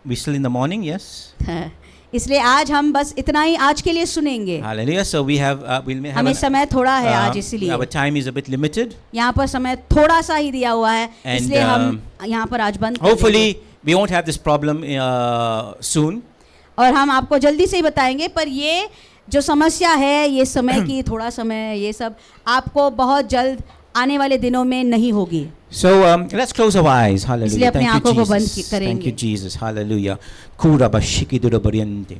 we're still in the morning, yes? हाँ, इसलिए आज हम बस इतना ही आज के लिए सुनेंगे। Hallelujah. So we have we'll have हमें समय थोड़ा है आज, our इसलिए time is a bit limited. यहाँ पर समय थोड़ा सा ही दिया हुआ है, And, इसलिए हम यहाँ पर आज बंद कर देंगे। Hopefully we won't have this problem soon. और हम आपको जल्दी से ही बताएंगे, पर ये जो समस्या है, ये समय की, थोड़ा समय, ये सब आपको बहुत जल्द आने वाले दिनों में नहीं होगी। So let's close our eyes. इसलिए Hallelujah. अपनी Thank you, आंखों को बंद Jesus. करेंगे। Thank you, Jesus. Hallelujah. Kura bashiki durabariente.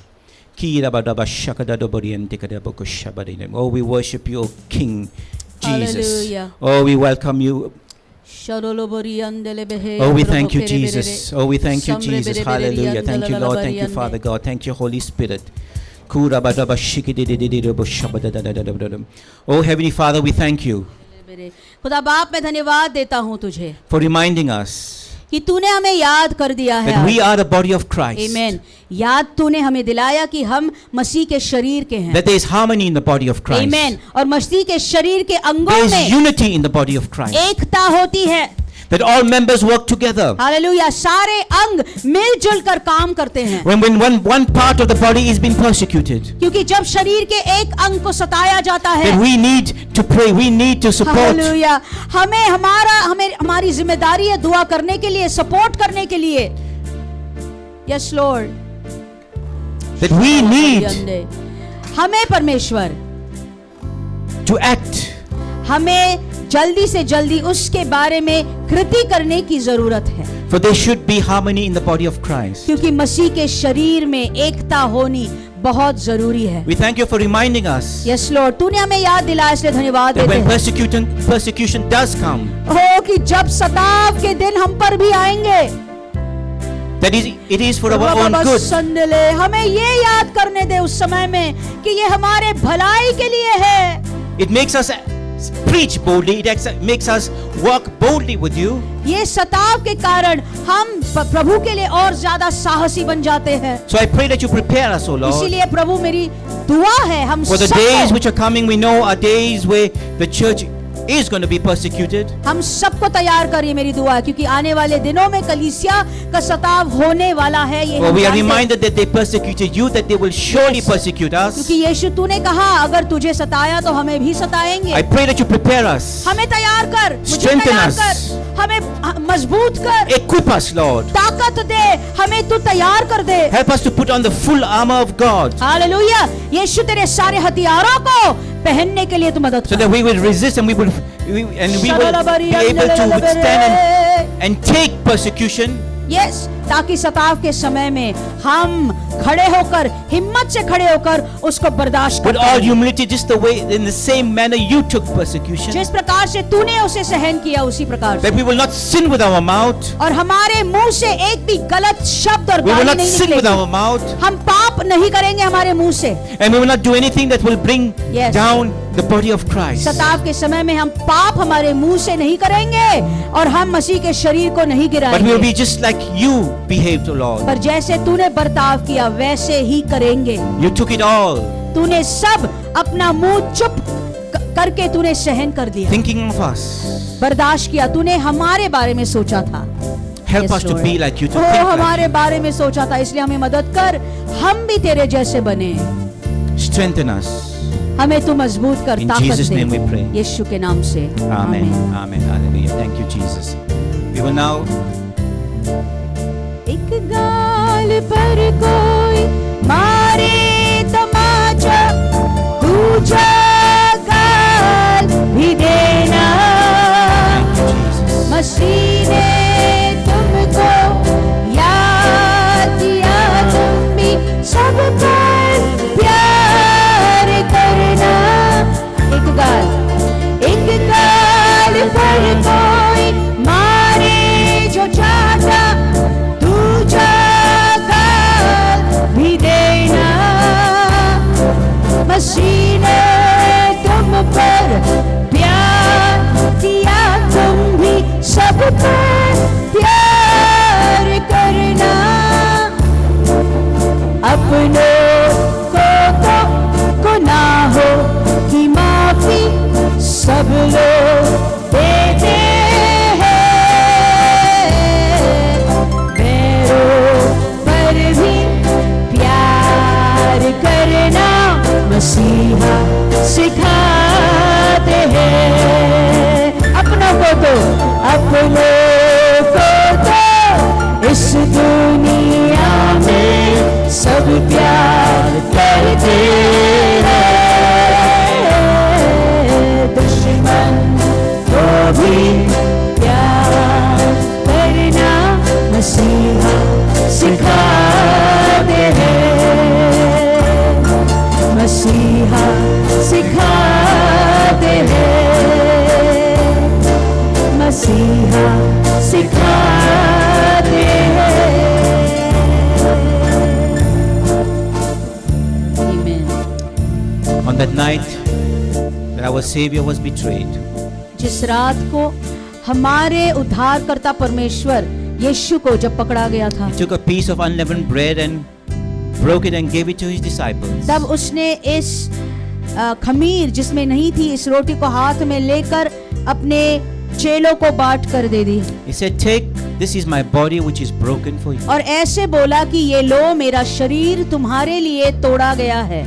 Kira badaba shakada dobariente kadaba kushabarine. Oh, we worship you, O King Jesus. Hallelujah. Oh, we welcome you. Oh, Oh, we thank you, Jesus. Oh, we thank you, Jesus. Hallelujah. Thank you, Lord. Thank you, Father God. Thank you, Holy Spirit. Kura badaba shiki dididididabo shabadadadadadadadam. Oh, Heavenly Father, we thank you खुदा बाप, मैं धन्यवाद देता हूँ तुझे for reminding us कि तूने हमें याद कर दिया है। that we are the body of Christ. आमीन। याद तूने हमें दिलाया कि हम मसीह के शरीर के हैं। That there is harmony in the body of Christ. आमीन। और मसीह के शरीर के अंगों There is में unity in the body of Christ. एकता होती है। That all members work together. Hallelujah, सारे अंग मिलजुल कर काम करते हैं। When one part of the body is being persecuted, क्योंकि जब शरीर के एक अंग को सताया जाता है, then we need to pray, we need to support. Hallelujah, हमें हमारी जिम्मेदारी है दुआ करने के लिए, सपोर्ट करने के लिए। Yes Lord, That we need हमें परमेश्वर, to act. हमें जल्दी से जल्दी उसके बारे में कृति करने की जरूरत है। For there should be harmony in the body of Christ. क्योंकि मसीह के शरीर में एकता होनी बहुत जरूरी है। We thank you for reminding us yes Lord, तूने हमें याद दिलाया, इसलिए धन्यवाद that देते when हैं। persecution does come, हो कि जब सताव के दिन हम पर भी आएंगे, that it is for our own good. संदले, हमें ये याद करने दे उस समय में कि ये हमारे भलाई के लिए है। It makes us preach boldly. It makes us walk boldly with you. ये सताव के कारण हम प्रभु के लिए और ज्यादा साहसी बन जाते हैं। So I pray that you prepare us, O Lord. इसीलिए प्रभु, मेरी दुआ है हम For the सबको, days which are coming, we know are days where the church is going to be persecuted. हम सबको तैयार करिए, मेरी दुआ है, क्योंकि आने वाले दिनों में कलीसिया का सताव होने वाला है। ये For हम we are जानते हैं। reminded that they persecuted you, that they will surely persecute us. क्योंकि यीशु तूने कहा अगर तुझे सताया तो हमें भी सताएंगे। I pray that you prepare us. हमें तैयार कर, मुझे Strengthen तैयार us. कर, हमें मजबूत कर, Equip us, Lord. ताकत दे, हमें तू तैयार कर दे। Help us to put on the full armor of God, hallelujah, यीशु तेरे सारे हथियारों को पहनने के लिए तू मदद so कर। that we will resist and we will be able to withstand and take persecution yes, ताकि सताव के समय में हम खड़े होकर, हिम्मत से खड़े होकर उसको बर्दाश्त With कर all पाएं। humility, just the way, in the same manner you took persecution. जिस प्रकार से तूने उसे सहन किया उसी प्रकार से, That we will not sin with our mouth. और हमारे मुंह से एक भी गलत शब्द और We will गाली not नहीं sin with निकलेगी। our mouth. हम पाप नहीं करेंगे हमारे मुंह से। And we will not do anything that will bring Yes. down the body of Christ. सताव के समय में हम पाप हमारे मुंह से नहीं करेंगे और हम मसीह के शरीर को नहीं But we will गिराएंगे, be just like you behaved, O Lord. पर जैसे तूने बर्ताव किया वैसे ही करेंगे। You took it all, तूने सब अपना मुंह चुप करके तूने सहन कर दिया, thinking of us. बर्दाश्त किया। तूने हमारे बारे में सोचा था। Help Yes, us to Lord. be like you, to O, think like हमारे you. बारे में सोचा था, इसलिए हमें मदद कर, हम भी तेरे जैसे बने। Strengthen us. हमें तू मजबूत कर, In ताकत Jesus' name we pray. दे, यीशु के नाम से Amen. Amen. Hallelujah. Thank you, Jesus. We will now एक गाल पर कोई मारे तमाचा, दूजा गाल भी देना। thank you, Jesus. मसीह ने तुमको याद दिया, तुम भी सब पर प्यार करना। एक गाल पर कोई मारे जो चाहता, दूजा गाल भी देना। मसीह ने तुम पर प्यार दिया, तुम भी सब पर प्यार करना। अपनों को तो गुनाहों की माफी सब लोग देते हैं, बैरों पर भी प्यार करना मसीहा सिखाते हैं। अपनों को तो इस दुनिया में सब प्यार करते हैं, दुश्मन को भी प्यार करना मसीहा सिखाते हैं, मसीहा सिखाते हैं, मसीहा सिखाते हैं। Amen. on that night that our Savior was betrayed, जिस रात को हमारे उद्धारकर्ता परमेश्वर यीशु को जब पकड़ा गया था, He took a piece of unleavened bread and broke it and gave it to His disciples. तब उसने इस खमीर जिसमें नहीं थी इस रोटी को हाथ में लेकर अपने चेलों को बांट कर दे दी, He said, "Take, this is my body which is broken for you." और ऐसे बोला कि ये लो मेरा शरीर तुम्हारे लिए तोड़ा गया है।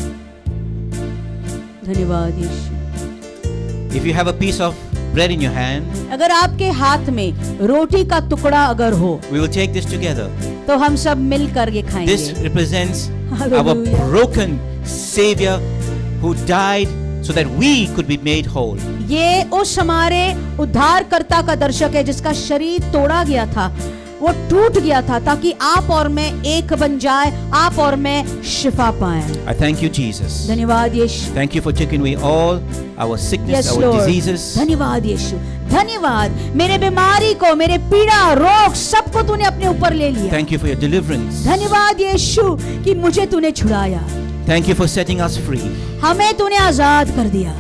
धन्यवाद यीशु। If you have a piece of bread in your hand, अगर आपके हाथ में रोटी का टुकड़ा अगर हो we will take this together. तो हम सब मिलकर ये This खाएंगे। represents our Hallelujah. broken Savior who died so that we could be made whole. ये उस हमारे उद्धारकर्ता का दर्शक है जिसका शरीर तोड़ा गया था, वो टूट गया था ताकि आप और मैं एक बन जाए, आप और मैं शिफा पाएं। I thank you, Jesus. धन्यवाद यीशु। Thank you for taking away all our sickness, Yes, our Lord. diseases. धन्यवाद यीशु, धन्यवाद। मेरे बीमारी को, मेरे पीड़ा, रोग सबको तूने अपने ऊपर ले लिया। Thank you for your deliverance. धन्यवाद यीशु कि मुझे तूने छुड़ाया, Thank you for setting us free. हमें तूने आजाद कर दिया।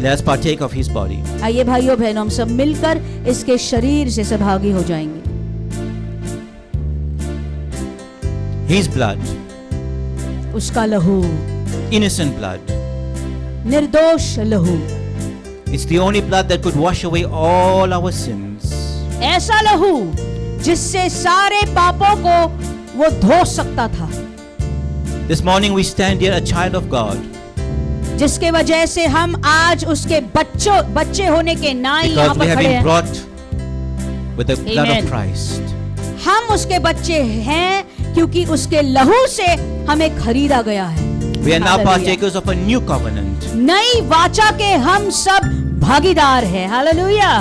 Let us partake of His body. आइए भाइयों बहनों, हम सब मिलकर इसके शरीर से सहभागी हो जाएंगे। His blood, उसका लहू, innocent blood. निर्दोष लहू, It's the only blood that could wash away all our sins. ऐसा लहू जिससे सारे पापों को वो धो सकता था, This morning we stand here, a child of God, जिसके वजह से हम आज उसके बच्चे होने के नाई यहाँ because we पर have खड़े been हैं। brought with the blood Amen. of Christ. हम उसके बच्चे हैं क्योंकि उसके लहू से हमें खरीदा गया है। We are now Hallelujah. partakers of a new covenant. नई वाचा के हम सब भागीदार हैं। Hallelujah.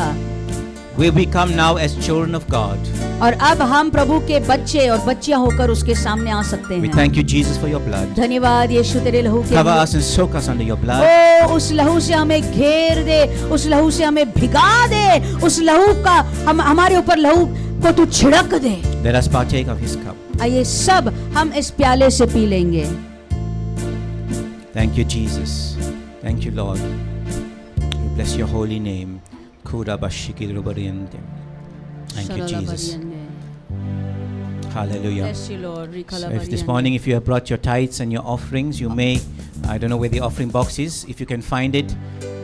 We become now as children of God. और अब हम प्रभु के बच्चे और बच्चियां होकर उसके सामने आ सकते We हैं। thank you, Jesus, for your blood. धन्यवाद यीशु तेरे लहू के Cover लिए। us and soak us under your blood. ओ उस लहू से हमें घेर दे, उस लहू से हमें भिगा दे, उस लहू का हमारे ऊपर लहू को तू छिड़क दे। Let us partake of his cup. आइए सब हम इस प्याले से पी लेंगे। Thank you, Jesus. Thank you, Lord. We bless your holy name. Kura bashiki rubariente. Thank you, Jesus. Hallelujah. Bless you, Lord. So if this morning, if you have brought your tithes and your offerings, you may, I don't know where the offering box is. If you can find it,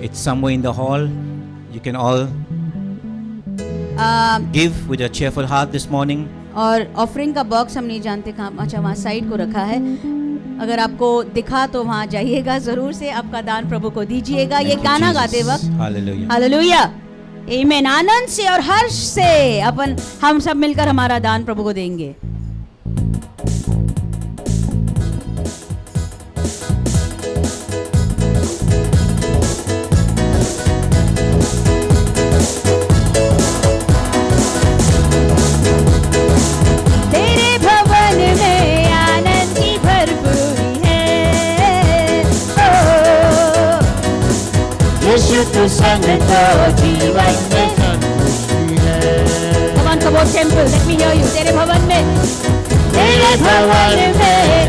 it's somewhere in the hall. You can all give with a cheerful heart this morning. और offering का box हम नहीं जानते कहाँ, अच्छा वहाँ side को रखा है। अगर आपको दिखा तो वहाँ जाइएगा, जरूर से आपका दान प्रभु को दीजिएगा। ये Thank you, गाना Jesus. गाते वक्त Hallelujah. हालेलुया, आमीन, आनंद से और हर्ष से अपन हम सब मिलकर हमारा दान प्रभु को देंगे। तेरे भवन में आनंद की भरपूरी है, ओ यीशु तू संग तो जीवन में संतुष्टि है। Come on, come on, temple, let me hear you. तेरे भवन में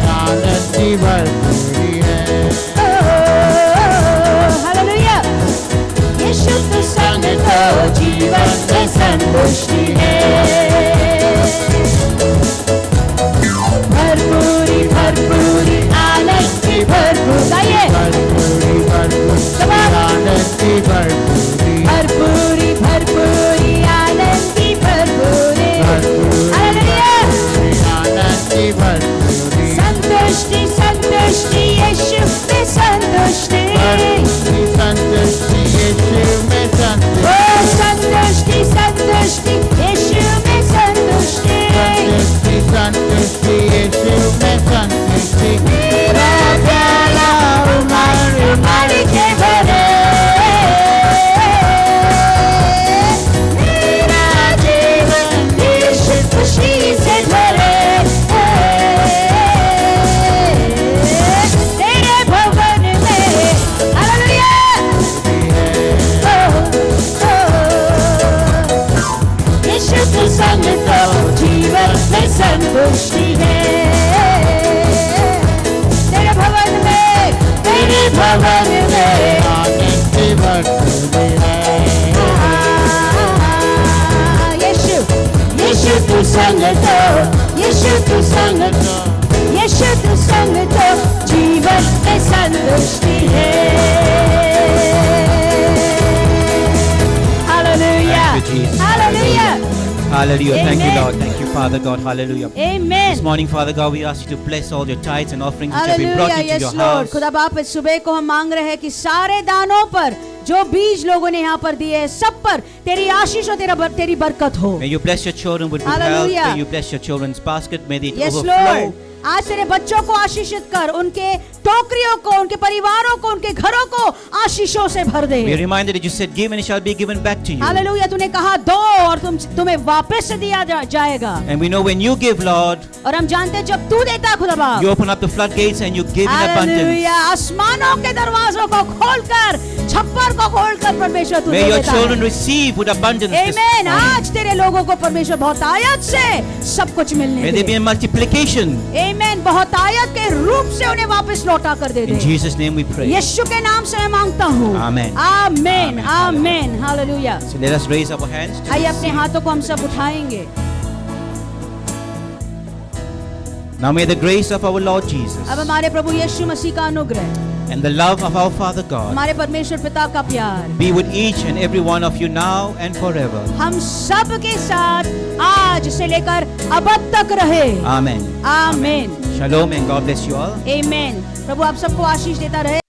आनंद की भरपूरी है। हालेलुया, यीशु तू संग तो जीवन में संतुष्टि है। भरपूरी भरपूरी आनंद की भरपूरी, गाइए भरपूरी भरपूरी आनंद की भरपूरी भरपूरी भरपूरी आनंद की भरपूरी, हालेलुया, आनंद की भरपूरी संतुष्टि संतुष्टि यीशु में संतुष्टि, संतुष्टि यीशु में संतुष्टि, ओ संतुष्टि संतुष्टि यीशु में संतुष्टि, संतुष्टि यीशु में संतुष्टि। मेरा प्याला उमड़ उमड़ के भरे, मेरा जीवन यीशु खुशी से भरे, तेरे भवन में हालेलुया, यीशु तू संग तो जीवन में संतुष्टि है। तेरे भवन में, तेरे भवन में आनंद की भरपूरी है। यीशु यीशु तू संग तो, यीशु तू संग तो, यीशु तू संग तो जीवन में संतुष्टि है। Hallelujah, Thank you, Jesus. Hallelujah, Hallelujah. Thank you, Amen. Lord. Thank you, Father God. Hallelujah. आमीन। This morning, Father God, we ask you to bless all your tithes and offerings which have been brought hallelujah, into yes your Lord. house. खुदा बाप इस सुबह को हम मांग रहे हैं कि सारे दानों पर जो बीज लोगों ने यहाँ पर दिए हैं, सब पर तेरी आशीष और तेरी बरकत हो। May you bless your children with good health. Hallelujah. May you bless your children's basket. May it yes overflow. Lord, आज तेरे बच्चों को आशीषित कर, उनके टोकरियों को, उनके परिवारों को, उनके घरों को आशीषों से भर दे। We are reminded that you said, "Give and it shall be given back to you." Hallelujah, तूने कहा दो और तुम्हें वापस से दिया जाएगा। And we know when you give, Lord, और हम जानते हैं जब तू देता खुदा बाप, you open up the floodgates and you give in abundance. Hallelujah, आसमानों के दरवाजों को खोलकर, छप्पर को खोलकर परमेश्वर तू May दे your देता children है। receive with abundance this आमीन, morning. आज तेरे लोगों को परमेश्वर बहुत आयत से सब कुछ मिलने May there be they. a multiplication. आमीन, बहुत आयत के रूप से उन्हें वापस लौटा कर दे In they. Jesus' name we pray. यीशु के नाम से मैं मांगता हूँ। Amen. आमीन, Amen. आमीन, hallelujah. So let us raise our hands. to आइए receive. अपने हाथों को हम सब उठाएंगे। Now may the grace of our Lord Jesus अब हमारे प्रभु यीशु मसीह का अनुग्रह, and the love of our Father God हमारे परमेश्वर पिता का प्यार be with each and every one of you now and forever. हम सब के साथ आज से लेकर अब तक रहे। Amen. आमीन, Shalom and God bless you all. आमीन। प्रभु आप सबको आशीष देता रहे।